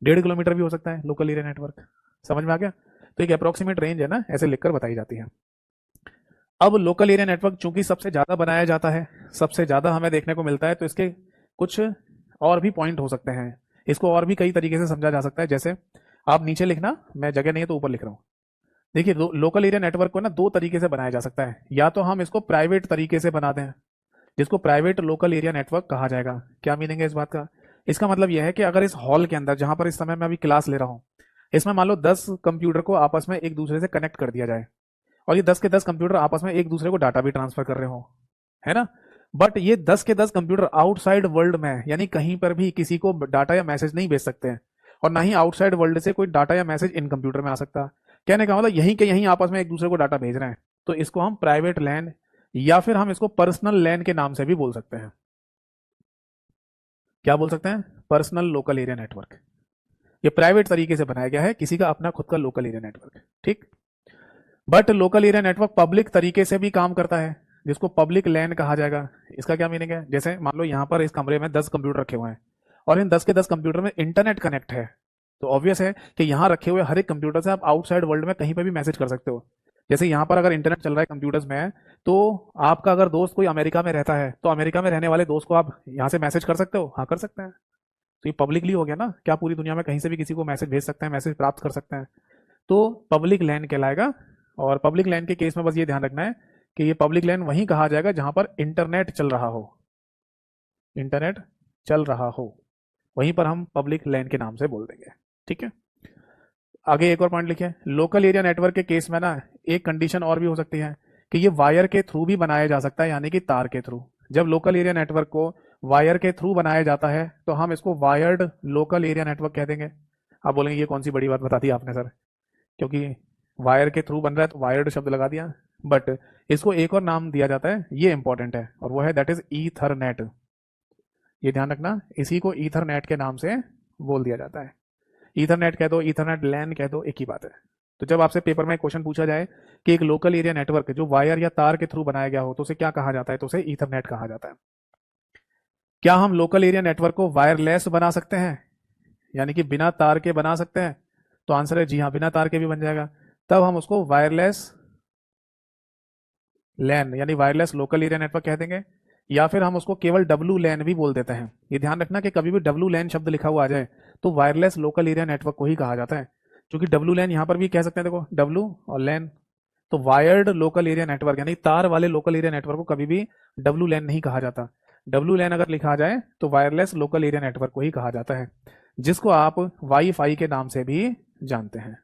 1.5 किलोमीटर भी हो सकता है लोकल एरिया नेटवर्क, समझ में आ गया। तो एक अप्रोक्सीमेट रेंज है ना, ऐसे लिखकर बताई जाती है। अब लोकल एरिया नेटवर्क चूंकि सबसे ज्यादा बनाया जाता है, सबसे ज्यादा हमें देखने को मिलता है, तो इसके कुछ और भी पॉइंट हो सकते हैं, इसको और भी कई तरीके से समझा जा सकता है। जैसे आप नीचे लिखना, मैं जगह नहीं है तो ऊपर लिख रहा हूं। देखिए लोकल एरिया नेटवर्क को ना 2 तरीके से बनाया जा सकता है, या तो हम इसको प्राइवेट तरीके से बना दें, जिसको प्राइवेट लोकल एरिया नेटवर्क कहा जाएगा। क्या मीनिंग है इस बात का, इसका मतलब यह है कि अगर इस हॉल के अंदर जहां पर इस समय मैं अभी क्लास ले रहा हूं, इसमें मान लो 10 कंप्यूटर को आपस में एक दूसरे से कनेक्ट कर दिया जाए, और ये 10 के 10 कंप्यूटर आपस में एक दूसरे को डाटा भी ट्रांसफर कर रहे हो, है ना। बट ये 10 के 10 कंप्यूटर आउटसाइड वर्ल्ड में यानी कहीं पर भी किसी को डाटा या मैसेज नहीं भेज सकते हैं, और ना ही आउटसाइड वर्ल्ड से कोई डाटा या मैसेज इन कंप्यूटर में आ सकता। कहने का मतलब यहीं के यहीं आपस में एक दूसरे को डाटा भेज रहे हैं, तो इसको हम प्राइवेट लैन या फिर हम इसको पर्सनल लैन के नाम से भी बोल सकते हैं। क्या बोल सकते हैं, पर्सनल लोकल एरिया नेटवर्क। ये प्राइवेट तरीके से बनाया गया है, किसी का अपना खुद का लोकल एरिया नेटवर्क, ठीक। But local area network public तरीके से भी काम करता है, जिसको पब्लिक लैन कहा जाएगा। इसका क्या मीनिंग है, जैसे मान लो यहाँ पर इस कमरे में 10 कंप्यूटर रखे हुए हैं, और इन 10 के 10 कंप्यूटर में इंटरनेट कनेक्ट है, तो ऑब्वियस है कि यहाँ रखे हुए हर एक कंप्यूटर से आप आउटसाइड वर्ल्ड में कहीं पर भी मैसेज कर सकते हो। जैसे यहाँ पर अगर इंटरनेट चल रहा है कंप्यूटर्स में, तो आपका अगर दोस्त कोई अमेरिका में रहता है, तो अमेरिका में रहने वाले दोस्त को आप यहाँ से मैसेज कर सकते हो, हाँ कर सकते हैं। तो ये पब्लिकली हो गया ना, क्या पूरी दुनिया में कहीं से भी किसी को मैसेज भेज सकते हैं, मैसेज प्राप्त कर सकते हैं, तो पब्लिक लैन कहलाएगा। और पब्लिक लैन के केस में बस ये ध्यान रखना है कि ये पब्लिक लैन वहीं कहा जाएगा जहां पर इंटरनेट चल रहा हो, इंटरनेट चल रहा हो, वहीं पर हम पब्लिक लैन के नाम से बोल देंगे, ठीक है। आगे एक और पॉइंट लिखे, लोकल एरिया नेटवर्क के केस में ना एक कंडीशन और भी हो सकती है कि ये वायर के थ्रू भी बनाया जा सकता है, यानी कि तार के थ्रू। जब लोकल एरिया नेटवर्क को वायर के थ्रू बनाया जाता है तो हम इसको वायर्ड लोकल एरिया नेटवर्क कह देंगे। आप बोलेंगे ये कौन सी बड़ी बात बता दी आपने सर, क्योंकि वायर के थ्रू बन रहा है तो वायर्ड शब्द लगा दिया। बट इसको एक और नाम दिया जाता है, ये इंपॉर्टेंट है, और वो है दैट इज ईथरनेट। ये ध्यान रखना, इसी को ईथरनेट के नाम से बोल दिया जाता है। ईथरनेट कह दो, ईथरनेट लैन कह दो, एक ही बात है। तो जब आपसे पेपर में क्वेश्चन पूछा जाए कि एक लोकल एरिया नेटवर्क जो वायर या तार के थ्रू बनाया गया हो तो उसे क्या कहा जाता है, तो उसे ईथरनेट कहा जाता है। क्या हम लोकल एरिया नेटवर्क को वायरलेस बना सकते हैं, यानी कि बिना तार के बना सकते हैं? तो आंसर है जी हाँ, बिना तार के भी बन जाएगा। तब हम उसको वायरलेस लैन यानी वायरलेस लोकल एरिया नेटवर्क कह देंगे, या फिर हम उसको केवल डब्लू लैन भी बोल देते हैं। ये ध्यान रखना कि कभी भी डब्लू लैन शब्द लिखा हुआ आ जाए तो वायरलेस लोकल एरिया नेटवर्क को ही कहा जाता है, क्योंकि डब्लू लैन यहां पर भी कह सकते हैं, देखो डब्लू और लैन। तो वायर्ड लोकल एरिया नेटवर्क यानी तार वाले लोकल एरिया नेटवर्क को कभी भी डब्लू लैन नहीं कहा जाता। डब्लू लैन अगर लिखा जाए तो वायरलेस लोकल एरिया नेटवर्क को ही कहा जाता है, जिसको आप वाईफाई के नाम से भी जानते हैं।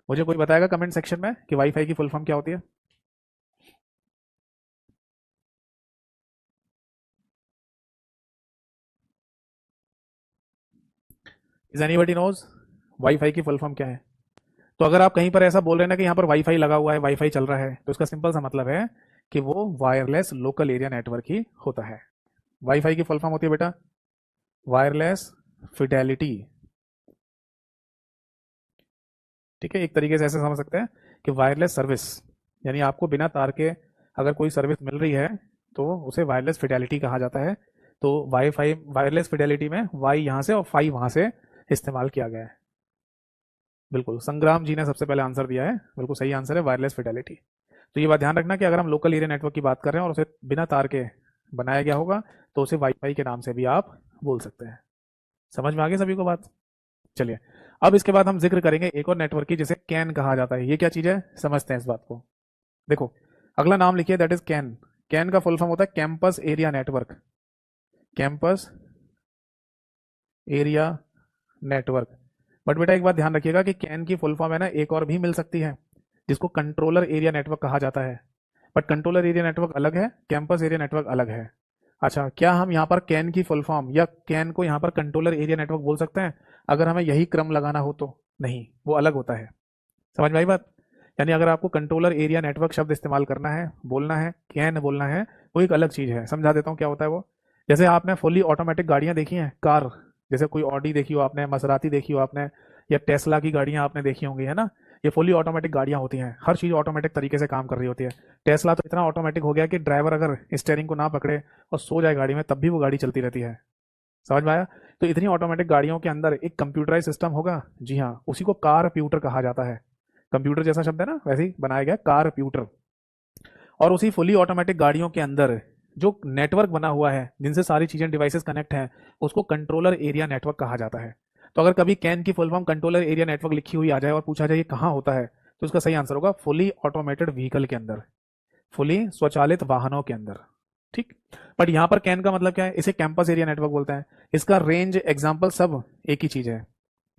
मुझे कोई बताएगा कमेंट सेक्शन में कि वाईफाई की फुल फॉर्म क्या होती है? इज एनीबडी नोज वाईफाई की फुल फॉर्म क्या है? तो अगर आप कहीं पर ऐसा बोल रहे हैं ना कि यहाँ पर वाईफाई लगा हुआ है, वाईफाई चल रहा है, तो इसका सिंपल सा मतलब है कि वो वायरलेस लोकल एरिया नेटवर्क ही होता है। वाईफाई की फुल फॉर्म होती है बेटा वायरलेस फिडेलिटी। ठीक है, एक तरीके से ऐसे समझ सकते हैं कि वायरलेस सर्विस, यानी आपको बिना तार के अगर कोई सर्विस मिल रही है तो उसे वायरलेस फिडेलिटी कहा जाता है। तो वाईफाई वायरलेस फिडेलिटी में वाई यहाँ से और फाई वहाँ से इस्तेमाल किया गया है। बिल्कुल, संग्राम जी ने सबसे पहले आंसर दिया है, बिल्कुल सही आंसर है वायरलेस फिडेलिटी। तो ये बात ध्यान रखना कि अगर हम लोकल एरिया नेटवर्क की बात कर रहे हैं और उसे बिना तार के बनाया गया होगा तो उसे वाईफाई के नाम से भी आप बोल सकते हैं। समझ में आ गई सभी को बात? चलिए, अब इसके बाद हम जिक्र करेंगे एक और नेटवर्क की जिसे कैन कहा जाता है। ये क्या चीज़ है, समझते हैं इस बात को। देखो, अगला नाम लिखिए, दैट इज कैन। कैन का फुल फॉर्म होता है campus area network. Campus area network. But बेटा एक बात ध्यान रखिएगा कि कैन की फुल फॉर्म है ना एक और भी मिल सकती है, जिसको कंट्रोलर एरिया नेटवर्क कहा जाता है। बट कंट्रोलर एरिया नेटवर्क अलग है, कैंपस एरिया नेटवर्क अलग है। अच्छा, क्या हम यहाँ पर कैन की फुल फॉर्म या कैन को यहाँ पर कंट्रोलर एरिया नेटवर्क बोल सकते हैं अगर हमें यही क्रम लगाना हो? तो नहीं, वो अलग होता है। समझ में आई बात? यानी अगर आपको कंट्रोलर एरिया नेटवर्क शब्द इस्तेमाल करना है, बोलना है, कैन बोलना है, वो एक अलग चीज़ है। समझा देता हूँ क्या होता है वो। जैसे आपने फुली ऑटोमेटिक गाड़ियाँ देखी हैं, कार, जैसे कोई ऑडी देखी हो आपने, मसराती देखी हो आपने, या टेस्ला की गाड़ियाँ आपने देखी होंगी, है ना? ये फुली ऑटोमेटिक गाड़ियाँ होती हैं, हर चीज़ ऑटोमेटिक तरीके से काम कर रही होती है। टेस्ला तो इतना ऑटोमेटिक हो गया कि ड्राइवर अगर स्टेयरिंग को ना पकड़े और सो जाए गाड़ी में तब भी वो गाड़ी चलती रहती है। समझ में आया? तो इतनी ऑटोमेटिक गाड़ियों के अंदर एक कंप्यूटराइज सिस्टम होगा, जी हाँ, उसी को कारप्यूटर कहा जाता है। कंप्यूटर जैसा शब्द है ना, वैसे ही बनाया गया कारप्यूटर। और उसी फुली ऑटोमेटिक गाड़ियों के अंदर जो नेटवर्क बना हुआ है जिनसे सारी चीजें डिवाइसेस कनेक्ट हैं, उसको कंट्रोलर एरिया नेटवर्क कहा जाता है। तो अगर कभी कैन की full form controller area network लिखी हुई आ जाए और पूछा जाए ये कहाँ होता है, तो उसका सही आंसर होगा फुली ऑटोमेटेड व्हीकल के अंदर, फुली स्वचालित वाहनों के अंदर। ठीक। बट यहां पर कैन का मतलब क्या है, इसे कैंपस एरिया नेटवर्क बोलते हैं। इसका रेंज एग्जाम्पल सब एक ही चीज है।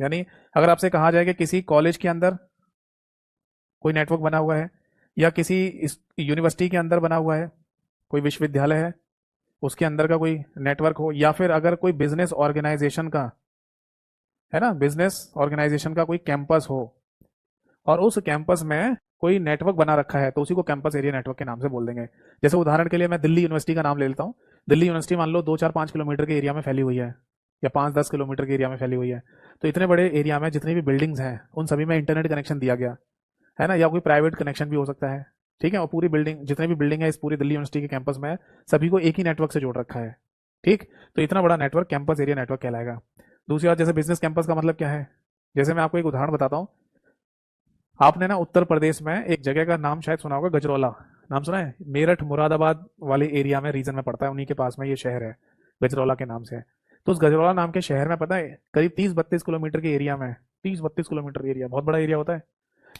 यानी अगर आपसे कहा जाए कि किसी कॉलेज के अंदर कोई नेटवर्क बना हुआ है, या किसी यूनिवर्सिटी के अंदर बना हुआ है, कोई विश्वविद्यालय है उसके अंदर का कोई नेटवर्क हो, या फिर अगर कोई बिजनेस ऑर्गेनाइजेशन का, है ना, बिजनेस ऑर्गेनाइजेशन का कोई कैंपस हो और उस कैंपस में कोई नेटवर्क बना रखा है, तो उसी को कैंपस एरिया नेटवर्क के नाम से बोल देंगे। जैसे उदाहरण के लिए मैं दिल्ली यूनिवर्सिटी का नाम ले लेता हूँ। दिल्ली यूनिवर्सिटी मान लो 2-4-5 किलोमीटर के एरिया में फैली हुई है, या 5-10 किलोमीटर के एरिया में फैली हुई है। तो इतने बड़े एरिया में जितनी भी बिल्डिंग्स हैं उन सभी में इंटरनेट कनेक्शन दिया गया है ना, या कोई प्राइवेट कनेक्शन भी हो सकता है। ठीक है, और पूरी बिल्डिंग, जितने भी बिल्डिंग है इस पूरी दिल्ली यूनिवर्सिटी के कैंपस में, सभी को एक ही नेटवर्क से जोड़ रखा है। ठीक। तो इतना बड़ा नेटवर्क कैंपस एरिया नेटवर्क कहलाएगा। दूसरी बात, जैसे बिजनेस कैंपस का मतलब क्या है, जैसे मैं आपको एक उदाहरण बताता हूँ। आपने ना उत्तर प्रदेश में एक जगह का नाम शायद सुना होगा, गजरौला। नाम सुना है? मेरठ मुरादाबाद वाले एरिया में, रीजन में पड़ता है, उन्हीं के पास में ये शहर है, गजरौला के नाम से। तो उस गजरौला नाम के शहर में पता है करीब 30-32 किलोमीटर के एरिया में, 30-32 किलोमीटर एरिया बहुत बड़ा एरिया होता है।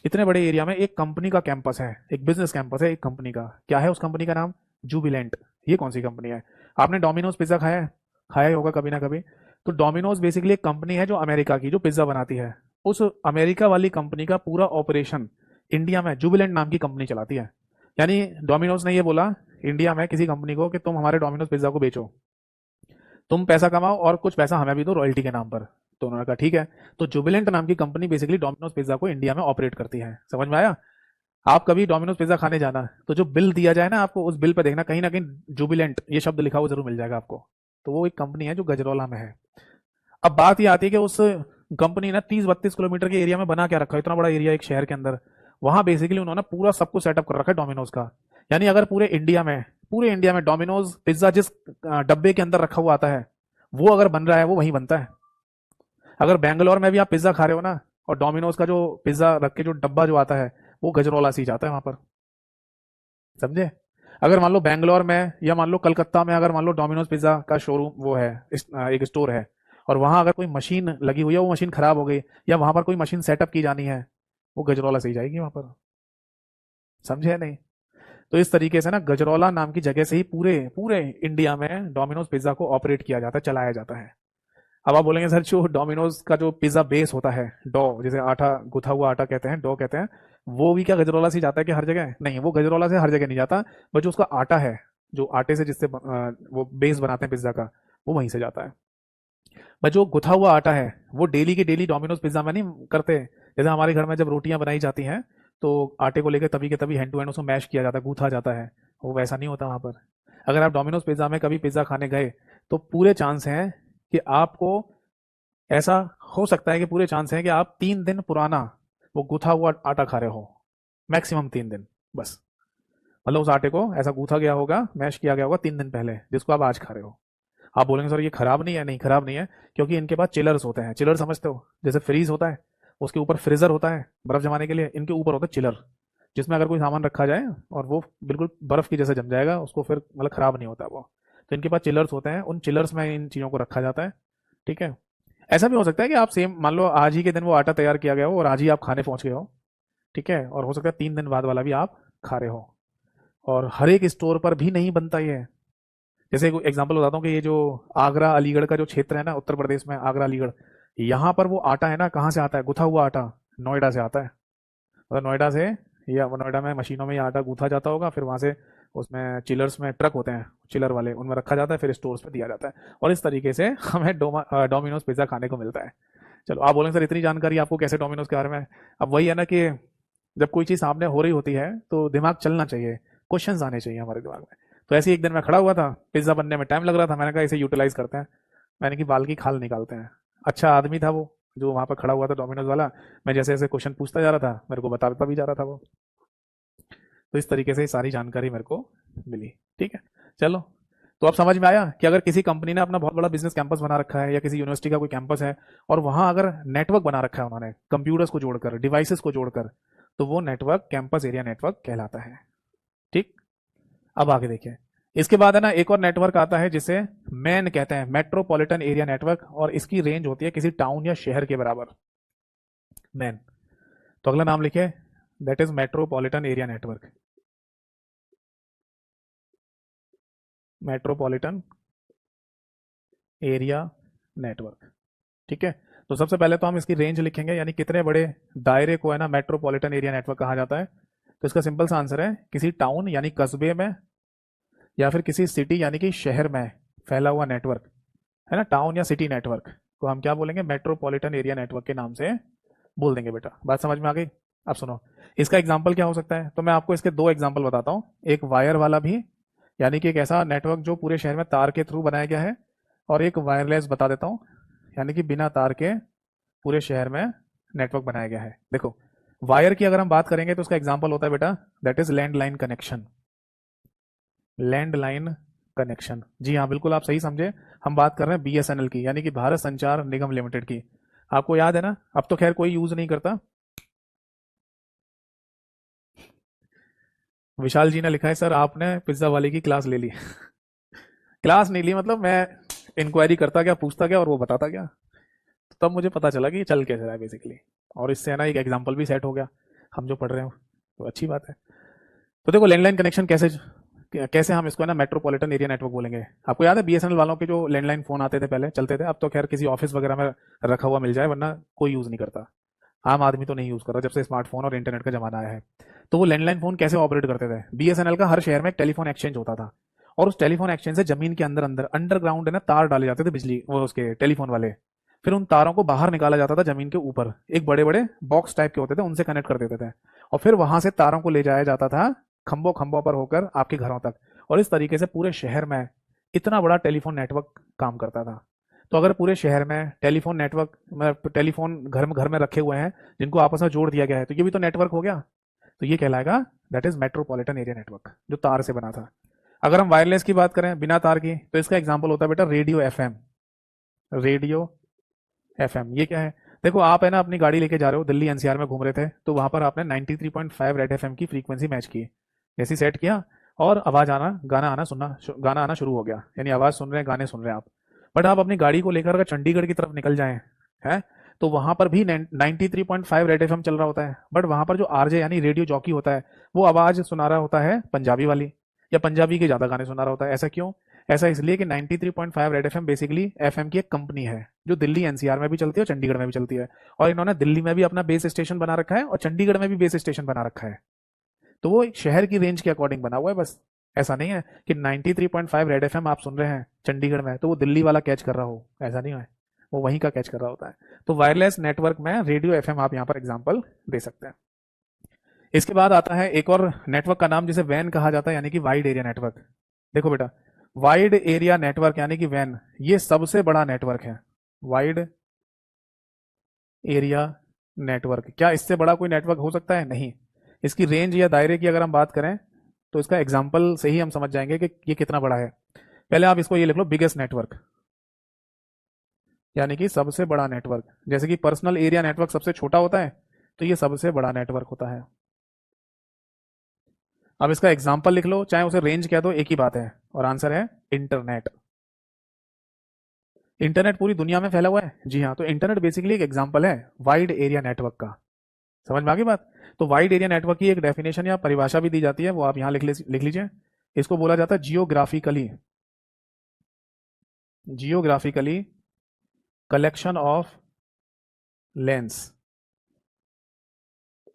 इतने बड़े एरिया में एक कंपनी का कैंपस है, एक बिजनेस कैंपस है एक कंपनी का। क्या है उस कंपनी का नाम? जुबिलेंट। ये कौन सी कंपनी है? आपने डोमिनोज पिज्जा खाया है? खाया ही होगा कभी ना कभी। तो डोमिनोज बेसिकली एक कंपनी है जो अमेरिका की, जो पिज्जा बनाती है। उस अमेरिका वाली कंपनी का पूरा ऑपरेशन इंडिया में जुबिलेंट नाम की कंपनी चलाती है। यानी डोमिनोज ने ये बोला इंडिया में किसी कंपनी को कि तुम हमारे डोमिनोज पिज्जा को बेचो, तुम पैसा कमाओ और कुछ पैसा हमें भी दो रॉयल्टी के नाम पर। तो उन्होंने कहा ठीक है। तो जुबिलेंट नाम की कंपनी बेसिकली डोमिनोज पिज्जा को इंडिया में ऑपरेट करती है। समझ में आया? आप कभी डोमिनोज पिज्जा खाने जाना तो जो बिल दिया जाए ना आपको, उस बिल पे देखना कहीं ना कहीं जुबिलेंट ये शब्द लिखा हुआ जरूर मिल जाएगा आपको। तो वो एक कंपनी है जो गजरौला में है। अब बात ये आती है कि उस कंपनी ने 30-32 किलोमीटर के एरिया में बना क्या रखा है, इतना बड़ा एरिया एक शहर के अंदर, वहां बेसिकली उन्होंने पूरा सब कुछ सेटअप कर रखा है डोमिनोज का। यानी अगर पूरे इंडिया में डोमिनोज पिज्जा जिस डब्बे के अंदर रखा हुआ आता है, वो अगर बन रहा है वो वहीं बनता है। अगर बैंगलोर में भी आप पिज्जा खा रहे हो ना, और डोमिनोज का जो पिज्जा रख के जो डब्बा जो आता है, वो गजरौला से ही जाता है वहां पर, समझे। अगर मान लो बैंगलोर में या मान लो कलकत्ता में अगर मान लो डोमिनोज पिज्जा का शोरूम वो है, एक स्टोर है, और वहां अगर कोई मशीन लगी हुई है, वो मशीन खराब हो गई, या वहां पर कोई मशीन सेटअप की जानी है, वो गजरौला से ही जाएगी वहां पर, समझे नहीं। तो इस तरीके से ना गजरौला नाम की जगह से ही पूरे पूरे इंडिया में डोमिनोज पिज्जा को ऑपरेट किया जाता है, चलाया जाता है। अब आप बोलेंगे सर जो डोमिनोज का जो पिज्जा बेस होता है, डो, जिसे आटा गुथा हुआ आटा कहते हैं, डो कहते हैं, वो भी क्या गजरौला से जाता है कि हर जगह? नहीं, वो गजरौला से हर जगह नहीं जाता, बट जो उसका आटा है, जो आटे से जिससे वो बेस बनाते हैं पिज्जा का, वो वहीं से जाता है। बट जो गुथा हुआ आटा है, वो डेली के डेली डोमिनोज पिज्जा में नहीं करते। जैसे हमारे घर में जब रोटियां बनाई जाती हैं, तो आटे को लेकर तभी के तभी हैंड टू हैंड उसको मैश किया जाता है, गूथा जाता है, वो वैसा नहीं होता वहां पर। अगर आप डोमिनोज पिज्जा में कभी पिज्जा खाने गए, तो पूरे चांस हैं कि आपको, ऐसा हो सकता है कि पूरे चांस हैं कि आप 3 दिन पुराना वो गूथा हुआ आटा खा रहे हो, मैक्सिमम 3 दिन बस। मतलब उस आटे को ऐसा गूथा गया होगा, मैश किया गया होगा 3 दिन पहले, जिसको आप आज खा रहे हो। आप बोलेंगे सर ये खराब नहीं है, नहीं खराब नहीं है, क्योंकि इनके पास चिलर्स होते हैं। चिलर समझते हो, जैसे फ्रीज होता है, उसके ऊपर फ्रीजर होता है बर्फ जमाने के लिए, इनके ऊपर होता है चिलर, जिसमें अगर कोई सामान रखा जाए और वो बिल्कुल बर्फ की जैसे जम जाएगा, उसको फिर मतलब खराब नहीं होता वो। तो इनके पास चिलर्स होते हैं, उन चिलर्स में इन चीज़ों को रखा जाता है। ठीक है। ऐसा भी हो सकता है कि आप सेम मान लो आज ही के दिन वो आटा तैयार किया गया हो और आज ही आप खाने पहुंच गए हो, ठीक है, और हो सकता है 3 दिन बाद वाला भी आप खा रहे हो, और हर एक स्टोर पर भी नहीं बनता ये। जैसे एग्जांपल बताता हूँ कि ये जो आगरा अलीगढ़ का जो क्षेत्र है ना, उत्तर प्रदेश में आगरा अलीगढ़, यहाँ पर वो आटा है ना, कहाँ से आता है गुथा हुआ आटा? नोएडा से आता है। मतलब नोएडा से, या नोएडा में मशीनों में ये आटा गूथा जाता होगा, फिर वहाँ से उसमें चिलर्स में ट्रक होते हैं, चिलर वाले, उनमें रखा जाता है, फिर स्टोर्स पे दिया जाता है, और इस तरीके से हमें डोमिनोज पिज्ज़ा खाने को मिलता है। चलो आप बोलेंगे सर इतनी जानकारी आपको कैसे डोमिनोज के बारे में? अब वही है ना कि जब कोई चीज़ सामने हो रही होती है तो दिमाग चलना चाहिए, क्वेश्चंस आने चाहिए हमारे दिमाग में। तो ऐसे ही एक दिन मैं खड़ा हुआ था, पिज्ज़ा बनने में टाइम लग रहा था, मैंने कहा इसे यूटिलाइज करते हैं। मैंने कि बाल की खाल निकालते हैं। अच्छा आदमी था वो, जो वहाँ पर खड़ा हुआ था डोमिनोज वाला। मैं जैसे जैसे क्वेश्चन पूछता जा रहा था, मेरे को बताता भी जा रहा था वो। तो इस तरीके से सारी जानकारी मेरे को मिली। ठीक है, चलो। तो अब समझ में आया कि अगर किसी कंपनी ने अपना बहुत बड़ा बिजनेस कैंपस बना रखा है, या किसी यूनिवर्सिटी का कोई कैंपस है, और वहां अगर नेटवर्क बना रखा है उन्होंने, कंप्यूटर्स को जोड़कर, डिवाइसेस को जोड़कर, तो वो नेटवर्क कैंपस एरिया नेटवर्क कहलाता है। ठीक। अब आगे देखिए, इसके बाद है ना एक और नेटवर्क आता है जिसे मैन कहते हैं, मेट्रोपॉलिटन एरिया नेटवर्क, और इसकी रेंज होती है किसी टाउन या शहर के बराबर, मैन। तो अगला नाम लिखिए, that is metropolitan area network. Metropolitan area network. ठीक है। तो सबसे पहले तो हम इसकी रेंज लिखेंगे, यानी कितने बड़े दायरे को है ना मेट्रोपॉलिटन एरिया नेटवर्क कहा जाता है। तो इसका सिंपल सा आंसर है किसी टाउन यानी कस्बे में, या फिर किसी सिटी यानी कि शहर में फैला हुआ नेटवर्क, है ना, टाउन या सिटी नेटवर्क को हम क्या बोलेंगे? मेट्रोपॉलिटन एरिया नेटवर्क के नाम से बोल देंगे। बेटा बात समझ में आ गई? अब सुनो, इसका एग्जाम्पल क्या हो सकता है, तो मैं आपको इसके दो एग्जाम्पल बताता हूँ। एक वायर वाला भी, यानी कि एक ऐसा नेटवर्क जो पूरे शहर में तार के थ्रू बनाया गया है, और एक वायरलेस बता देता हूँ, यानी कि बिना तार के पूरे शहर में नेटवर्क बनाया गया है। देखो, वायर की अगर हम बात करेंगे तो उसका एग्जाम्पल होता है बेटा, that is landline connection. Landline connection, जी हाँ बिल्कुल आप सही समझे। हम बात कर रहे हैं बीएसएनएल की, यानी कि भारत संचार निगम लिमिटेड की। आपको याद है ना, अब तो खैर कोई यूज नहीं करता। विशाल जी ने लिखा है सर आपने पिज्जा वाले की क्लास ले ली। क्लास नहीं ली, मतलब मैं इंक्वायरी करता गया, पूछता गया, और वो बताता गया। तो तब मुझे पता चला कि ये चल कैसे रहा है बेसिकली, और इससे है ना एक एग्जाम्पल भी सेट हो गया हम जो पढ़ रहे हो, तो अच्छी बात है। तो देखो लैंडलाइन कनेक्शन कैसे कैसे हम इसको है ना मेट्रोपॉलिटन एरिया नेटवर्क बोलेंगे। आपको याद है बीएसएनएल वालों के जो लैंडलाइन फोन आते थे पहले, चलते थे, अब तो खैर किसी ऑफिस वगैरह में रखा हुआ मिल जाए, वरना कोई यूज नहीं करता। आम आदमी तो नहीं यूज कर रहा जब से स्मार्टफोन और इंटरनेट का जमाना आया है। तो वो लैंडलाइन फोन कैसे ऑपरेट करते थे? बीएसएनएल का हर शहर में एक टेलीफोन एक्सचेंज होता था, और उस टेलीफोन एक्सचेंज से जमीन के अंदर अंदर अंडरग्राउंड है ना तार डाले जाते थे, बिजली वो उसके टेलीफोन वाले। फिर उन तारों को बाहर निकाला जाता था जमीन के ऊपर, एक बड़े बड़े बॉक्स टाइप के होते थे, उनसे कनेक्ट कर देते थे, और फिर वहां से तारों को ले जाया जाता था खंभों खंभों पर होकर आपके घरों तक। और इस तरीके से पूरे शहर में इतना बड़ा टेलीफोन नेटवर्क काम करता था। तो अगर पूरे शहर में टेलीफोन नेटवर्क मतलब टेलीफोन घर में रखे हुए हैं जिनको आपस में जोड़ दिया गया है, तो ये भी तो नेटवर्क हो गया। तो ये कहलाएगा that is metropolitan area network, जो तार से बना था। अगर हम वायरलेस की बात करें बिना तार की, तो इसका एग्जांपल होता है बेटा रेडियो एफएम। रेडियो एफएम ये क्या है? देखो आप है ना अपनी गाड़ी लेके जा रहे हो, दिल्ली एनसीआर में घूम रहे थे, तो वहां पर आपने 93.5 रेड एफएम की फ्रीक्वेंसी मैच की, जैसी सेट किया और आवाज आना गाना आना शुरू हो गया, यानी आवाज सुन रहे हैं, गाने सुन रहे हैं आप। बट आप अपनी गाड़ी को लेकर अगर चंडीगढ़ की तरफ निकल जाएं, है, तो वहां पर भी 93.5 रेड एफएम चल रहा होता है, बट वहां पर जो आरजे यानी रेडियो जॉकी होता है, वो आवाज सुना रहा होता है पंजाबी वाली, या पंजाबी के ज्यादा गाने सुना रहा होता है। ऐसा क्यों? ऐसा इसलिए कि 93.5 रेड एफएम बेसिकली एफएम की एक कंपनी है, जो दिल्ली एनसीआर में भी चलती है और चंडीगढ़ में भी चलती है। और इन्होंने दिल्ली में भी अपना बेस स्टेशन बना रखा है और चंडीगढ़ में भी बेस स्टेशन बना रखा है। तो वो एक शहर की रेंज के अकॉर्डिंग बना हुआ है बस। ऐसा नहीं है कि 93.5 रेड एफएम आप सुन रहे हैं चंडीगढ़ में तो वो दिल्ली वाला कैच कर रहा हो, ऐसा नहीं है, वो वहीं का कैच कर रहा होता है। तो वायरलेस नेटवर्क में रेडियो एफएम आप यहाँ पर एग्जाम्पल दे सकते हैं। इसके बाद आता है एक और नेटवर्क का नाम जिसे वैन कहा जाता है, यानी कि वाइड एरिया नेटवर्क। देखो बेटा, वाइड एरिया नेटवर्क यानी कि वैन, ये सबसे बड़ा नेटवर्क है। वाइड एरिया नेटवर्क, क्या इससे बड़ा कोई नेटवर्क हो सकता है? नहीं। इसकी रेंज या दायरे की अगर हम बात करें तो इसका एग्जाम्पल से ही हम समझ जाएंगे कि ये कितना बड़ा है। पहले आप इसको ये लिख लो, बिगेस्ट नेटवर्क, यानी कि सबसे बड़ा नेटवर्क। जैसे कि पर्सनल एरिया नेटवर्क सबसे छोटा होता है, तो ये सबसे बड़ा नेटवर्क होता है। अब इसका एग्जाम्पल लिख लो, चाहे उसे रेंज कह दो, एक ही बात है, और आंसर है इंटरनेट। इंटरनेट पूरी दुनिया में फैला हुआ है, जी हाँ। तो इंटरनेट बेसिकली एक एग्जाम्पल है वाइड एरिया नेटवर्क का। समझ में आ गई बात? तो वाइड एरिया नेटवर्क की एक डेफिनेशन या परिभाषा भी दी जाती है, वो आप यहां लिख लीजिए। इसको बोला जाता है geographically, geographically collection of lens.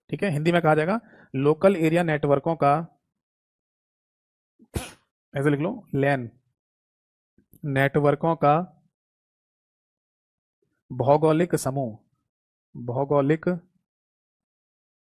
ठीक है, हिंदी में कहा जाएगा लोकल एरिया नेटवर्कों का, ऐसे लिख लो, लैन नेटवर्कों का भौगोलिक समूह। भौगोलिक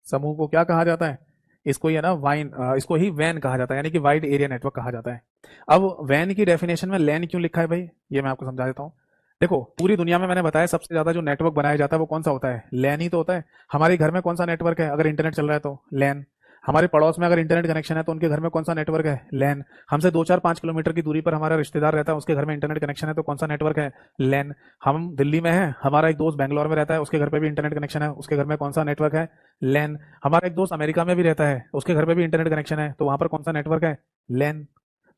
समूह को क्या कहा जाता है? इसको ही है ना इसको ही वैन कहा जाता है, यानी कि वाइड एरिया नेटवर्क कहा जाता है। अब वैन की डेफिनेशन में लैन क्यों लिखा है भाई, ये मैं आपको समझा देता हूँ। देखो पूरी दुनिया में मैंने बताया सबसे ज्यादा जो नेटवर्क बनाया जाता है वो कौन सा होता है? लैन ही तो होता है। हमारे घर में कौन सा नेटवर्क है अगर इंटरनेट चल रहा है? तो लैन। हमारे पड़ोस में अगर इंटरनेट कनेक्शन है तो उनके घर में कौन सा नेटवर्क है? लैन। हमसे 2 4 5 किलोमीटर की दूरी पर हमारा रिश्तेदार रहता है, उसके घर में इंटरनेट कनेक्शन है, तो कौन सा नेटवर्क है? लैन। हम दिल्ली में हैं, हमारा एक दोस्त बैंगलोर में रहता है, उसके घर पे भी इंटरनेट कनेक्शन है, उसके घर में कौन सा नेटवर्क है? लैन। हमारा एक दोस्त अमेरिका में भी रहता है, उसके घर पे भी इंटरनेट कनेक्शन है, तो वहां पर कौन सा नेटवर्क है? लैन।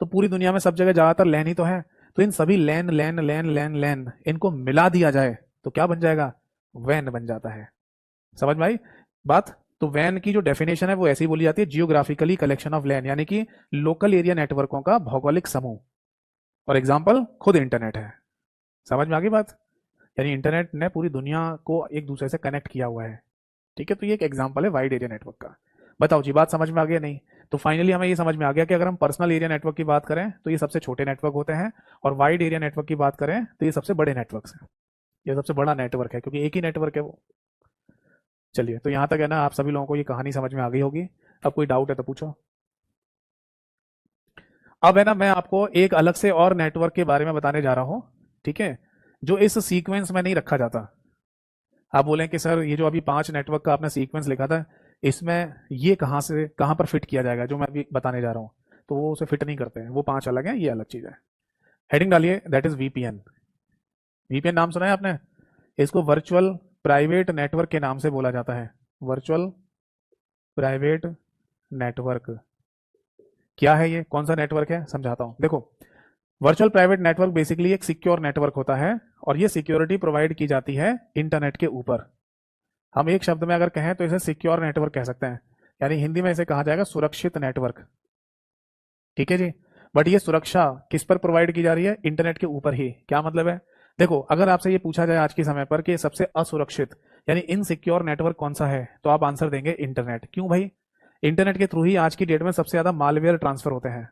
तो पूरी दुनिया में सब जगह ज्यादातर लैन ही तो है। तो इन सभी लैन लैन लैन लैन लैन इनको मिला दिया जाए तो क्या बन जाएगा? वैन बन जाता है। समझ में आई बात? तो वैन की जो डेफिनेशन है वो ऐसी बोली जाती है, जियोग्राफिकली कलेक्शन ऑफ लैन, यानी कि लोकल एरिया नेटवर्कों का भौगोलिक समूह। और एग्जाम्पल खुद इंटरनेट है। समझ में आ गई बात? यानी इंटरनेट ने पूरी दुनिया को एक दूसरे से कनेक्ट किया हुआ है। ठीक है, तो ये एक एग्जाम्पल है वाइड एरिया नेटवर्क का। बताओ जी, बात समझ में आ गया? नहीं? तो फाइनली हमें ये समझ में आ गया कि अगर हम पर्सनल एरिया नेटवर्क की बात करें तो ये सबसे छोटे नेटवर्क होते हैं, और वाइड एरिया नेटवर्क की बात करें तो ये सबसे बड़े नेटवर्क हैं। ये सबसे बड़ा नेटवर्क है क्योंकि एक ही नेटवर्क है वो। चलिए, तो यहाँ तक है ना, आप सभी लोगों को ये कहानी समझ में आ गई होगी। अब कोई डाउट है तो पूछो। अब है ना, मैं आपको एक अलग से और नेटवर्क के बारे में बताने जा रहा हूँ, ठीक है, जो इस सीक्वेंस में नहीं रखा जाता। आप बोलें कि सर ये जो अभी 5 नेटवर्क का आपने सीक्वेंस लिखा था, इसमें ये कहाँ से कहाँ पर फिट किया जाएगा जो मैं अभी बताने जा रहा हूँ? तो वो उसे फिट नहीं करते हैं, वो 5 अलग हैं, ये अलग चीज़ है। हेडिंग डालिए, दैट इज वीपीएन। वीपीएन नाम सुना है आपने? इसको वर्चुअल प्राइवेट नेटवर्क के नाम से बोला जाता है। वर्चुअल प्राइवेट नेटवर्क क्या है? ये कौन सा नेटवर्क है समझाता हूं। देखो, वर्चुअल प्राइवेट नेटवर्क बेसिकली एक सिक्योर नेटवर्क होता है, और ये सिक्योरिटी प्रोवाइड की जाती है इंटरनेट के ऊपर। हम एक शब्द में अगर कहें तो इसे सिक्योर नेटवर्क कह सकते हैं, यानी हिंदी में इसे कहा जाएगा सुरक्षित नेटवर्क। ठीक है जी। बट ये सुरक्षा किस पर प्रोवाइड की जा रही है? इंटरनेट के ऊपर ही। क्या मतलब है? देखो, अगर आपसे ये पूछा जाए आज के समय पर कि सबसे असुरक्षित यानी इनसिक्योर नेटवर्क कौन सा है, तो आप आंसर देंगे इंटरनेट। क्यों भाई? इंटरनेट के थ्रू ही आज की डेट में सबसे ज्यादा मालवेयर ट्रांसफर होते हैं।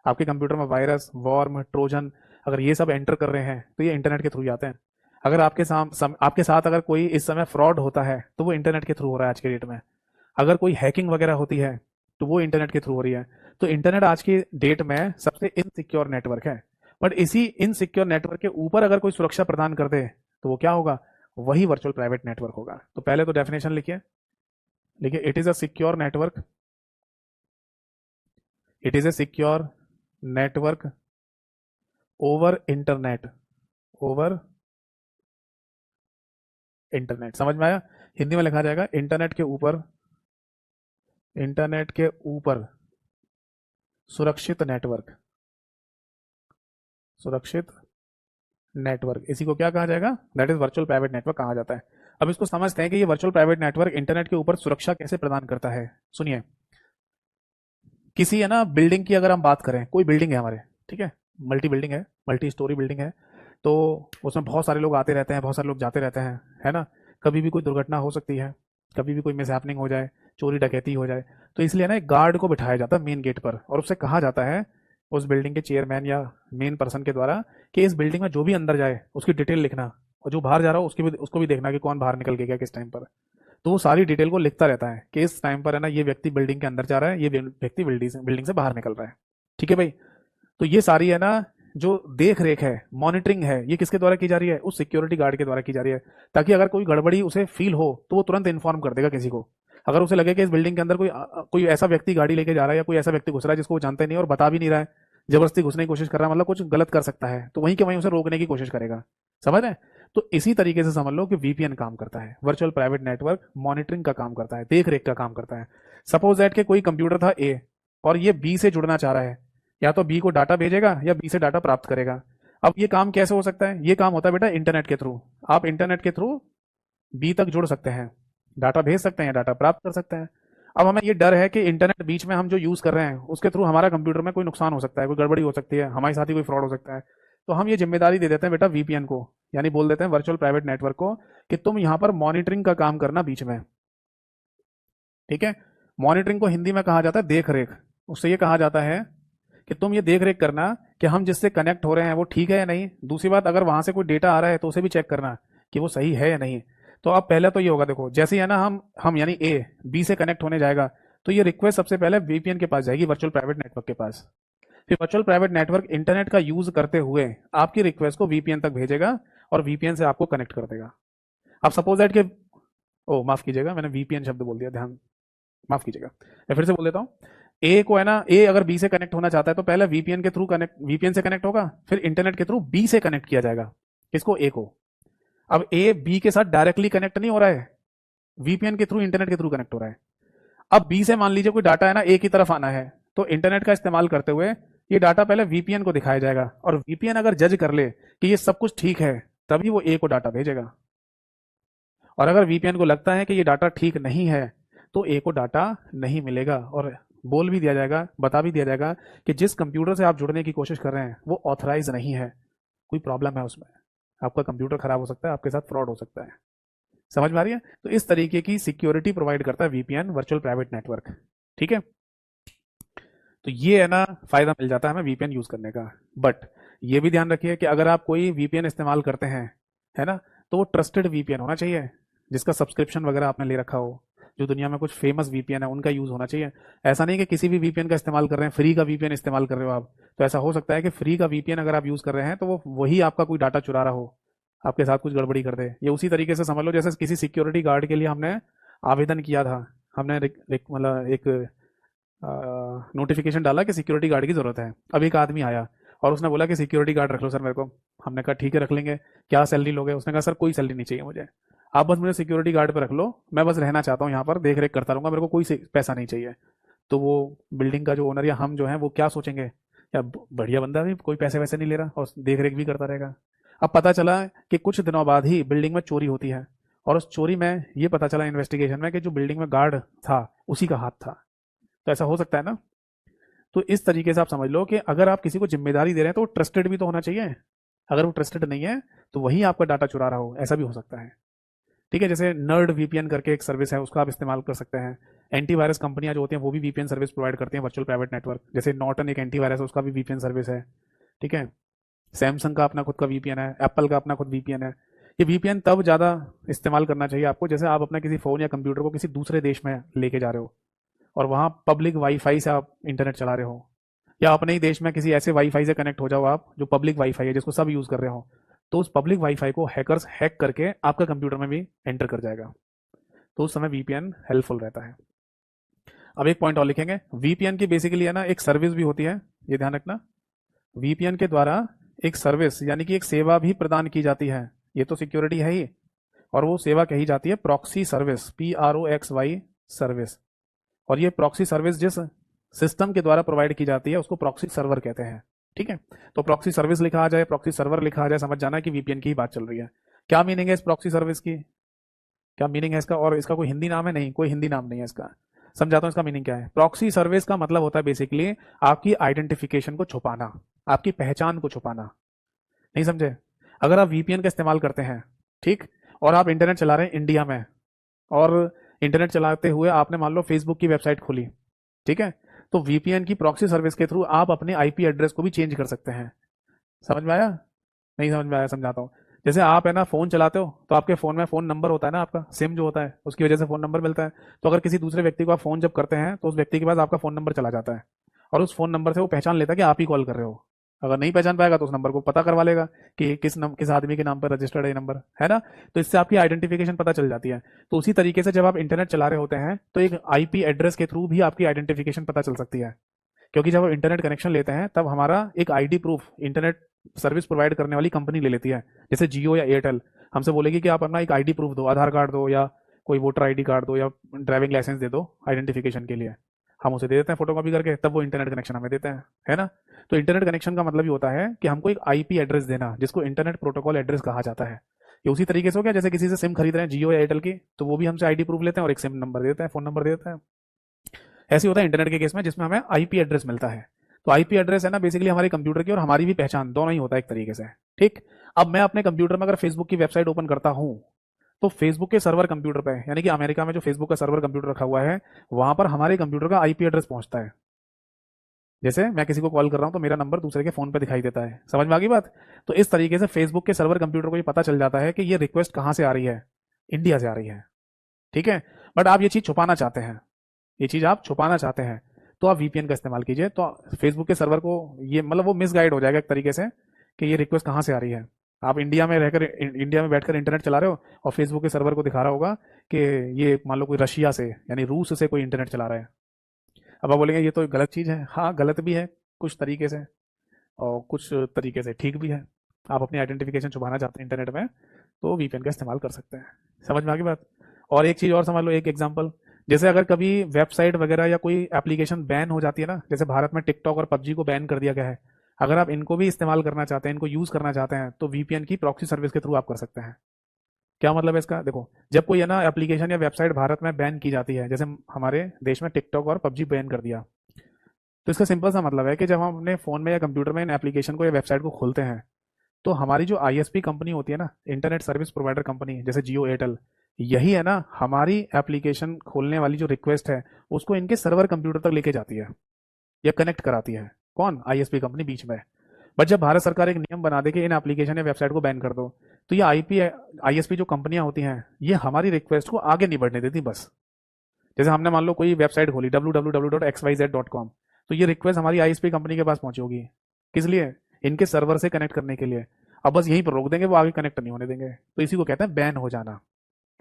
आपके कंप्यूटर में वायरस, वॉर्म, ट्रोजन अगर ये सब एंटर कर रहे हैं तो ये इंटरनेट के थ्रू ही आते हैं। अगर आपके साथ अगर कोई इस समय फ्रॉड होता है तो वो इंटरनेट के थ्रू हो रहा है आज के डेट में। अगर कोई हैकिंग वगैरह होती है तो वो इंटरनेट के थ्रू हो रही है। तो इंटरनेट आज की डेट में सबसे इनसिक्योर नेटवर्क है। बट इसी इनसिक्योर नेटवर्क के ऊपर अगर कोई सुरक्षा प्रदान कर दे तो वो क्या होगा, वही वर्चुअल प्राइवेट नेटवर्क होगा। तो पहले तो डेफिनेशन लिखिए, it is a secure network, it is a secure network over internet, over internet. समझ में आया? हिंदी में लिखा जाएगा इंटरनेट के ऊपर, इंटरनेट के ऊपर सुरक्षित नेटवर्क, सुरक्षित नेटवर्क, इसी को क्या कहा जाएगा, that is virtual private network कहा जाता है। अब इसको समझते हैं कि ये वर्चुअल प्राइवेट नेटवर्क इंटरनेट के ऊपर सुरक्षा कैसे प्रदान करता है। सुनिए, किसी है ना बिल्डिंग की अगर हम बात करें, कोई बिल्डिंग है हमारे, ठीक है, मल्टी बिल्डिंग है, मल्टी स्टोरी बिल्डिंग है, तो उसमें बहुत सारे लोग आते रहते हैं, बहुत सारे लोग जाते रहते हैं, है ना, कभी भी कोई दुर्घटना हो सकती है, कभी भी कोई मिसहैपनिंग हो जाए, चोरी डकैती हो जाए, तो इसलिए ना एक गार्ड को बिठाया जाता है मेन गेट पर, और उससे कहा जाता है उस बिल्डिंग के चेयरमैन या मेन पर्सन के द्वारा कि इस बिल्डिंग में जो भी अंदर जाए उसकी डिटेल लिखना, और जो बाहर जा रहा हो उसको भी देखना कि कौन बाहर निकल के गया किस टाइम पर। तो वो सारी डिटेल को लिखता रहता है कि इस टाइम पर है ना ये व्यक्ति बिल्डिंग के अंदर जा रहा है, ये व्यक्ति बिल्डिंग से बाहर निकल रहा है। ठीक है भाई, तो ये सारी है ना जो देख रेख है, मॉनिटरिंग है, ये किसके द्वारा की जा रही है, उस सिक्योरिटी गार्ड के द्वारा की जा रही है, ताकि अगर कोई गड़बड़ी उसे फील हो तो वो तुरंत इन्फॉर्म कर देगा किसी को। अगर उसे लगे कि इस बिल्डिंग के अंदर कोई ऐसा व्यक्ति गाड़ी लेके जा रहा है या कोई ऐसा व्यक्ति घुस रहा है जिसको वो जानते नहीं और बता भी नहीं रहा है, जबरदस्ती घुसने की कोशिश कर रहा है, मतलब कुछ गलत कर सकता है, तो वहीं के वहीं उसे रोकने की कोशिश करेगा। समझ रहे हैं? तो इसी तरीके से समझ लो कि वीपीएन काम करता है, वर्चुअल प्राइवेट नेटवर्क मॉनिटरिंग का काम करता है, देख रेख का काम करता है। सपोज दैट के कोई कंप्यूटर था ए और ये बी से जुड़ना चाह रहा है, या तो बी को डाटा भेजेगा या बी से डाटा प्राप्त करेगा। अब ये काम कैसे हो सकता है, ये काम होता है बेटा इंटरनेट के थ्रू। आप इंटरनेट के थ्रू बी तक जुड़ सकते हैं, डाटा भेज सकते हैं, डाटा प्राप्त कर सकते हैं। अब हमें ये डर है कि इंटरनेट बीच में हम जो यूज कर रहे हैं उसके थ्रू हमारा कंप्यूटर में कोई नुकसान हो सकता है, कोई गड़बड़ी हो सकती है, हमारे साथ ही कोई फ्रॉड हो सकता है, तो हम ये जिम्मेदारी दे देते हैं बेटा वीपीएन को, यानी बोल देते हैं वर्चुअल प्राइवेट नेटवर्क को कि तुम यहां पर मॉनिटरिंग का काम करना बीच में। ठीक है, मॉनिटरिंग को हिंदी में कहा जाता है देख रेख। उससे ये कहा जाता है कि तुम ये देख रेख करना कि हम जिससे कनेक्ट हो रहे हैं वो ठीक है या नहीं। दूसरी बात, अगर वहां से कोई डेटा आ रहा है तो उसे भी चेक करना कि वो सही है या नहीं। तो अब पहले तो ये होगा, देखो जैसे ही है ना हम यानी ए बी से कनेक्ट होने जाएगा तो ये रिक्वेस्ट सबसे पहले वीपीएन के पास जाएगी, वर्चुअल प्राइवेट नेटवर्क के पास। फिर वर्चुअल प्राइवेट नेटवर्क इंटरनेट का यूज करते हुए आपकी रिक्वेस्ट को वीपीएन तक भेजेगा और वीपीएन से आपको कनेक्ट कर देगा। अब सपोज दैट के, ओ माफ कीजिएगा मैंने वीपीएन शब्द बोल दिया, ध्यान माफ कीजिएगा, मैं फिर से बोल देता हूँ। ए को है ना, ए अगर बी से कनेक्ट होना चाहता है तो पहले वीपीएन के थ्रू कनेक्ट, वीपीएन से कनेक्ट होगा, फिर इंटरनेट के थ्रू बी से कनेक्ट किया जाएगा। किसको, ए को। अब ए बी के साथ डायरेक्टली कनेक्ट नहीं हो रहा है, वीपीएन के थ्रू, इंटरनेट के थ्रू कनेक्ट हो रहा है। अब बी से मान लीजिए कोई डाटा है ना ए की तरफ आना है, तो इंटरनेट का इस्तेमाल करते हुए ये डाटा पहले वीपीएन को दिखाया जाएगा, और वीपीएन अगर जज कर ले कि ये सब कुछ ठीक है तभी वो ए को डाटा भेजेगा। और अगर वीपीएन को लगता है कि ये डाटा ठीक नहीं है तो ए को डाटा नहीं मिलेगा, और बोल भी दिया जाएगा, बता भी दिया जाएगा कि जिस कंप्यूटर से आप जुड़ने की कोशिश कर रहे हैं वो ऑथराइज नहीं है, कोई प्रॉब्लम है उसमें, आपका कंप्यूटर खराब हो सकता है, आपके साथ फ्रॉड हो सकता है। समझ में आ रही है? तो इस तरीके की सिक्योरिटी प्रोवाइड करता है वीपीएन, वर्चुअल प्राइवेट नेटवर्क। ठीक है, तो ये है ना फायदा मिल जाता है हमें वीपीएन यूज करने का। बट ये भी ध्यान रखिए कि अगर आप कोई वीपीएन इस्तेमाल करते हैं, है ना, तो वो ट्रस्टेड वीपीएन होना चाहिए, जिसका सब्सक्रिप्शन वगैरह आपने ले रखा हो, जो दुनिया में कुछ फेमस वीपीएन है उनका यूज होना चाहिए। ऐसा नहीं कि किसी भी वीपीएन का इस्तेमाल कर रहे हैं, फ्री का वीपीएन इस्तेमाल कर रहे हो आप, तो ऐसा हो सकता है कि फ्री का वीपीएन अगर आप यूज कर रहे हैं तो वो वही आपका कोई डाटा चुरा रहा हो, आपके साथ कुछ गड़बड़ी कर दे। ये उसी तरीके से समझ लो जैसे किसी सिक्योरिटी गार्ड के लिए हमने आवेदन किया था, हमने मतलब एक नोटिफिकेशन डाला कि सिक्योरिटी गार्ड की जरूरत है। अब एक आदमी आया और उसने बोला कि सिक्योरिटी गार्ड रख लो सर मेरे को। हमने कहा ठीक है रख लेंगे, क्या सैलरी लोगे? उसने कहा सर कोई सैलरी नहीं चाहिए मुझे, आप बस मुझे सिक्योरिटी गार्ड पे रख लो, मैं बस रहना चाहता हूँ यहाँ पर, देख रेख करता रहूंगा, मेरे को कोई पैसा नहीं चाहिए। तो वो बिल्डिंग का जो ओनर या हम जो है वो क्या सोचेंगे, या बढ़िया बंदा भी कोई पैसे वैसे नहीं ले रहा और देख रेख भी करता रहेगा। अब पता चला कि कुछ दिनों बाद ही बिल्डिंग में चोरी होती है, और उस चोरी में ये पता चला इन्वेस्टिगेशन में कि जो बिल्डिंग में गार्ड था उसी का हाथ था। तो ऐसा हो सकता है ना। तो इस तरीके से आप समझ लो कि अगर आप किसी को जिम्मेदारी दे रहे हैं तो वो ट्रस्टेड भी तो होना चाहिए। अगर वो ट्रस्टेड नहीं है तो वही आपका डाटा चुरा रहा हो, ऐसा भी हो सकता है। ठीक है, जैसे नर्ड वीपीएन करके एक सर्विस है, उसका आप इस्तेमाल कर सकते हैं। एंटीवायरस कंपनियां जो होती हैं वो भी वीपीएन सर्विस प्रोवाइड करती हैं, वर्चुअल प्राइवेट नेटवर्क। जैसे नॉर्टन एक एंटीवायरस है, उसका भी वीपीएन सर्विस है। ठीक है, सैमसंग का अपना खुद का वीपीएन है, एप्पल का अपना खुद वीपीएन है। ये वीपीएन तब ज़्यादा इस्तेमाल करना चाहिए आपको जैसे आप अपना किसी फ़ोन या कंप्यूटर को किसी दूसरे देश में लेके जा रहे हो और वहाँ पब्लिक वाईफाई से आप इंटरनेट चला रहे हो, या अपने ही देश में किसी ऐसे वाईफाई से कनेक्ट हो जाओ आप जो पब्लिक वाईफाई है जिसको सब यूज कर रहे हो, तो उस पब्लिक वाईफाई को हैकर्स हैक करके आपका कंप्यूटर में भी एंटर कर जाएगा। तो उस समय वीपीएन हेल्पफुल रहता है। अब एक पॉइंट और लिखेंगे, वीपीएन की बेसिकली है ना एक सर्विस भी होती है, ये ध्यान रखना। वीपीएन के द्वारा एक सर्विस यानी कि एक सेवा भी प्रदान की जाती है। ये तो सिक्योरिटी है ही, और वो सेवा कही जाती है प्रॉक्सी सर्विस, PROXY सर्विस। और ये प्रॉक्सी सर्विस जिस सिस्टम के द्वारा प्रोवाइड की जाती है उसको प्रॉक्सी सर्वर कहते हैं। ठीक है, तो प्रॉक्सी सर्विस लिखा आ जाए, प्रॉक्सी सर्वर लिखा आ जाए, समझ जाना कि वीपीएन की ही बात चल रही है। क्या मीनिंग है इस प्रॉक्सी सर्विस की, क्या मीनिंग है इसका, और इसका कोई हिंदी नाम है? नहीं, कोई हिंदी नाम नहीं है इसका। समझाता हूं इसका मीनिंग क्या है। प्रॉक्सी सर्विस का मतलब होता है बेसिकली आपकी आइडेंटिफिकेशन को छुपाना, आपकी पहचान को छुपाना। नहीं समझे? अगर आप वीपीएन का इस्तेमाल करते हैं, ठीक, और आप इंटरनेट चला रहे हैं इंडिया में, और इंटरनेट चलाते हुए आपने मान लो फेसबुक की वेबसाइट खोली, ठीक है, तो वीपीएन की प्रॉक्सी सर्विस के थ्रू आप अपने आईपी एड्रेस को भी चेंज कर सकते हैं। समझ में आया? नहीं समझ में आया? समझाता हूँ। जैसे आप है ना फोन चलाते हो तो आपके फोन में फोन नंबर होता है ना, आपका सिम जो होता है उसकी वजह से फोन नंबर मिलता है। तो अगर किसी दूसरे व्यक्ति को आप फोन जब करते हैं तो उस व्यक्ति के पास आपका फोन नंबर चला जाता है, और उस फोन नंबर से वो पहचान लेता है कि आप ही कॉल कर रहे हो। अगर नहीं पहचान पाएगा तो उस नंबर को पता करवा लेगा कि किस आदमी के नाम पर रजिस्टर्ड है ये नंबर, है ना। तो इससे आपकी आइडेंटिफिकेशन पता चल जाती है। तो उसी तरीके से जब आप इंटरनेट चला रहे होते हैं तो एक आईपी एड्रेस के थ्रू भी आपकी आइडेंटिफिकेशन पता चल सकती है। क्योंकि जब हम इंटरनेट कनेक्शन लेते हैं तब हमारा एक ID proof internet service provide करने वाली कंपनी ले लेती है। जैसे जियो या एयरटेल हमसे बोलेगी कि आप अपना एक आईडी प्रूफ दो, आधार कार्ड दो या कोई वोटर आईडी कार्ड दो या ड्राइविंग लाइसेंस दे दो आइडेंटिफिकेशन के लिए। हम उसे दे देते हैं फोटो कॉपी करके, तब वो इंटरनेट कनेक्शन हमें देते हैं, है ना। तो इंटरनेट कनेक्शन का मतलब ये होता है कि हमको एक आईपी एड्रेस देना जिसको इंटरनेट प्रोटोकॉल एड्रेस कहा जाता है। ये उसी तरीके से हो गया जैसे किसी से सिम खरीद रहे हैं जियो या एयरटेल की, तो वो भी हमसे आईडी प्रूफ लेते हैं और एक सिम नंबर देते हैं, फोन नंबर देते हैं। ऐसे होता है इंटरनेट के केस में जिसमें हमें आईपी एड्रेस मिलता है। तो आईपी एड्रेस है ना बेसिकली हमारे कंप्यूटर की और हमारी भी पहचान दोनों ही होता है एक तरीके से। ठीक, अब मैं अपने कंप्यूटर में अगर फेसबुक की वेबसाइट ओपन करता हूं तो फेसबुक के सर्वर कंप्यूटर पे, यानी कि अमेरिका में जो फेसबुक का सर्वर कंप्यूटर रखा हुआ है वहां पर हमारे कंप्यूटर का आईपी एड्रेस पहुंचता है। जैसे मैं किसी को कॉल कर रहा हूं तो मेरा नंबर दूसरे के फोन पे दिखाई देता है। समझ में आ गई बात? तो इस तरीके से फेसबुक के सर्वर कंप्यूटर को ये पता चल जाता है कि ये रिक्वेस्ट कहां से आ रही है, इंडिया से आ रही है। ठीक है, बट आप ये चीज छुपाना चाहते हैं, ये चीज आप छुपाना चाहते हैं तो आप वीपीएन का इस्तेमाल कीजिए। तो फेसबुक के सर्वर को ये मतलब वो मिसगाइड हो जाएगा एक तरीके से कि ये रिक्वेस्ट कहाँ से आ रही है। आप इंडिया में रहकर इंडिया में बैठकर इंटरनेट चला रहे हो और फेसबुक के सर्वर को दिखा रहा होगा कि ये मान लो कोई रशिया से यानी रूस से कोई इंटरनेट चला रहा है। अब आप बोलेंगे ये तो गलत चीज़ है। हाँ गलत भी है कुछ तरीके से और कुछ तरीके से ठीक भी है। आप अपनी आइडेंटिफिकेशन छुपाना चाहते हैं इंटरनेट में तो वीपीएन का इस्तेमाल कर सकते हैं। समझ में आ गई बात? और एक चीज़ और समझ लो, एक एग्जांपल, जैसे अगर कभी वेबसाइट वगैरह या कोई एप्लीकेशन बैन हो जाती है ना, जैसे भारत में टिकटॉक और पबजी को बैन कर दिया गया है, अगर आप इनको भी इस्तेमाल करना चाहते हैं, इनको यूज़ करना चाहते हैं तो वीपीएन की प्रॉक्सी सर्विस के थ्रू आप कर सकते हैं। क्या मतलब है इसका? देखो, जब कोई है ना एप्लीकेशन या वेबसाइट भारत में बैन की जाती है, जैसे हमारे देश में टिकटॉक और पबजी बैन कर दिया, तो इसका सिंपल सा मतलब है कि जब हम अपने फ़ोन में या कंप्यूटर में इन एप्लीकेशन को या वेबसाइट को खोलते हैं तो हमारी जो आईएसपी कंपनी होती है ना, इंटरनेट सर्विस प्रोवाइडर कंपनी, जैसे जियो एयरटेल, यही है ना हमारी एप्लीकेशन खोलने वाली जो रिक्वेस्ट है उसको इनके सर्वर कंप्यूटर तक लेके जाती है या कनेक्ट कराती है। कौन? आईएसपी कंपनी बीच में। बट जब भारत सरकार एक नियम बना दे कि इन एप्लीकेशन या वेबसाइट को बैन कर दो, तो ये आईएसपी जो कंपनियां होती हैं ये हमारी रिक्वेस्ट को आगे नहीं बढ़ने देती बस। जैसे हमने मान लो कोई वेबसाइट खोली www.xyz.com, तो ये रिक्वेस्ट हमारी आईएसपी कंपनी के पास पहुंची होगी। किस लिए? इनके सर्वर से कनेक्ट करने के लिए। अब बस यहीं पर रोक देंगे, वो आगे कनेक्ट नहीं होने देंगे। तो इसी को कहते हैं बैन हो जाना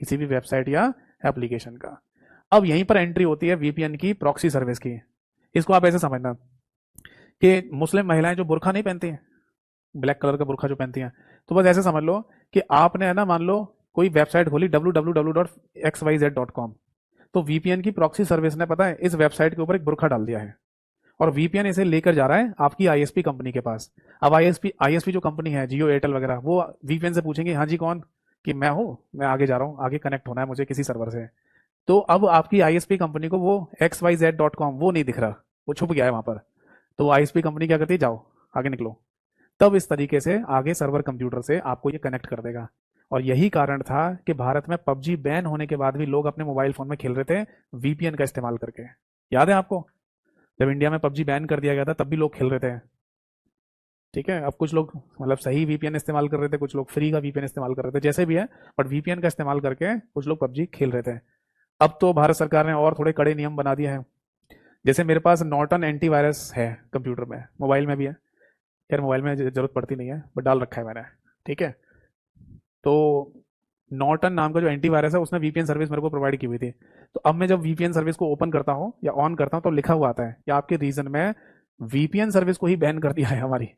किसी भी वेबसाइट या एप्लीकेशन का। अब यहीं पर एंट्री होती है वीपीएन की प्रॉक्सी सर्विस की। इसको आप ऐसे समझना कि मुस्लिम महिलाएं जो बुरखा नहीं पहनती हैं, ब्लैक कलर का बुरखा जो पहनती हैं, तो बस ऐसे समझ लो कि आपने है ना मान लो कोई वेबसाइट खोली www.xyz.com, तो वीपीएन की प्रॉक्सी सर्विस ने पता है इस वेबसाइट के ऊपर एक बुरखा डाल दिया है और वीपीएन इसे लेकर जा रहा है आपकी आईएसपी कंपनी के पास। अब आईएसपी जो कंपनी है जियो एयरटेल वगैरह, वो वीपीएन से पूछेंगे हाँ जी कौन, कि मैं हूँ, मैं आगे जा रहा हूँ, आगे कनेक्ट होना है मुझे किसी सर्वर से। तो अब आपकी आईएसपी कंपनी को वो xyz.com वो नहीं दिख रहा, वो छुप गया है वहां पर। तो आईएसपी कंपनी क्या करती है, जाओ आगे निकलो। तब इस तरीके से आगे सर्वर कंप्यूटर से आपको ये कनेक्ट कर देगा। और यही कारण था कि भारत में पबजी बैन होने के बाद भी लोग अपने मोबाइल फोन में खेल रहे थे वीपीएन का इस्तेमाल करके। याद है आपको? जब इंडिया में पबजी बैन कर दिया गया था तब भी लोग खेल रहे थे। ठीक है, अब कुछ लोग मतलब सही वीपीएन इस्तेमाल कर रहे थे, कुछ लोग फ्री का वीपीएन इस्तेमाल कर रहे थे, जैसे भी है, बट वीपीएन का इस्तेमाल करके कुछ लोग पबजी खेल रहे थे। अब तो भारत सरकार ने और थोड़े कड़े नियम बना दिए हैं। जैसे मेरे पास नॉर्टन एंटीवायरस है कंप्यूटर में, मोबाइल में भी है। खैर मोबाइल में जरूरत पड़ती नहीं है, बट डाल रखा है मैंने। ठीक है, तो नॉर्टन नाम का जो एंटीवायरस है उसने वीपीएन सर्विस मेरे को प्रोवाइड की हुई थी। तो अब मैं जब वीपीएन सर्विस को ओपन करता हूँ या ऑन करता हूँ तो लिखा हुआ आता है कि आपके रीजन में वीपीएन सर्विस को ही बैन कर दिया है हमारी।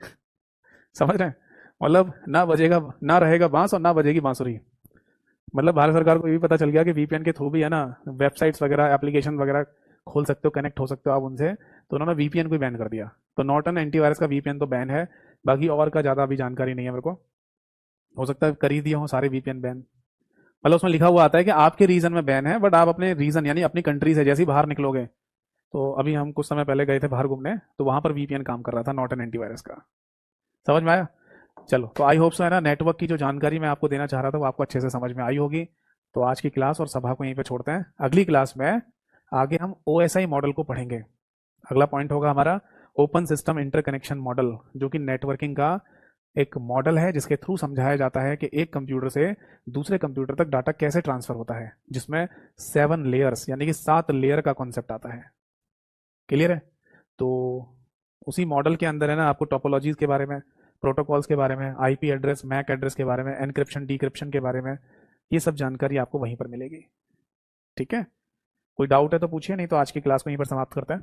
समझ रहे हैं? मतलब ना बजेगा, ना रहेगा बांस और ना बजेगी बांसुरी। मतलब भारत सरकार को ये भी पता चल गया कि वीपीएन के थ्रू भी है ना वेबसाइट्स वगैरह, एप्लीकेशन वगैरह खोल सकते हो, कनेक्ट हो सकते हो आप उनसे। तो उन्होंने वीपीएन को ही बैन कर दिया। तो नॉर्टन एंटीवायरस का वीपीएन तो बैन है। बाकी और का ज़्यादा अभी जानकारी नहीं है मेरे को। हो सकता है कर ही दिए हों सारे वीपीएन बैन। मतलब उसमें लिखा हुआ आता है कि आपके रीजन में बैन है, बट आप अपने रीजन यानी अपनी कंट्री से जैसे ही बाहर निकलोगे। तो अभी हम कुछ समय पहले गए थे बाहर घूमने, तो वहां पर वीपीएन काम कर रहा था नॉर्टन एंटीवायरस का। समझ में आया? चलो, तो आई होप सो है ना, नेटवर्क की जो जानकारी मैं आपको देना चाह रहा था वो आपको अच्छे से समझ में आई होगी। तो आज की क्लास और सभा को यहीं पे छोड़ते हैं। अगली क्लास में आगे हम ओएसआई मॉडल को पढ़ेंगे। अगला पॉइंट होगा हमारा ओपन सिस्टम इंटरकनेक्शन मॉडल, जो कि नेटवर्किंग का एक मॉडल है जिसके थ्रू समझाया जाता है कि एक कंप्यूटर से दूसरे कंप्यूटर तक डाटा कैसे ट्रांसफर होता है, जिसमें 7 लेयर्स यानी कि 7 लेयर का कॉन्सेप्ट आता है। क्लियर है? तो उसी मॉडल के अंदर है ना आपको टोपोलॉजीज के बारे में, प्रोटोकॉल्स के बारे में, आईपी एड्रेस, मैक एड्रेस के बारे में, एनक्रिप्शन डिक्रिप्शन के बारे में, ये सब जानकारी आपको वहीं पर मिलेगी। ठीक है? कोई डाउट है तो पूछिए, नहीं तो आज की क्लास को यहीं पर समाप्त करते हैं।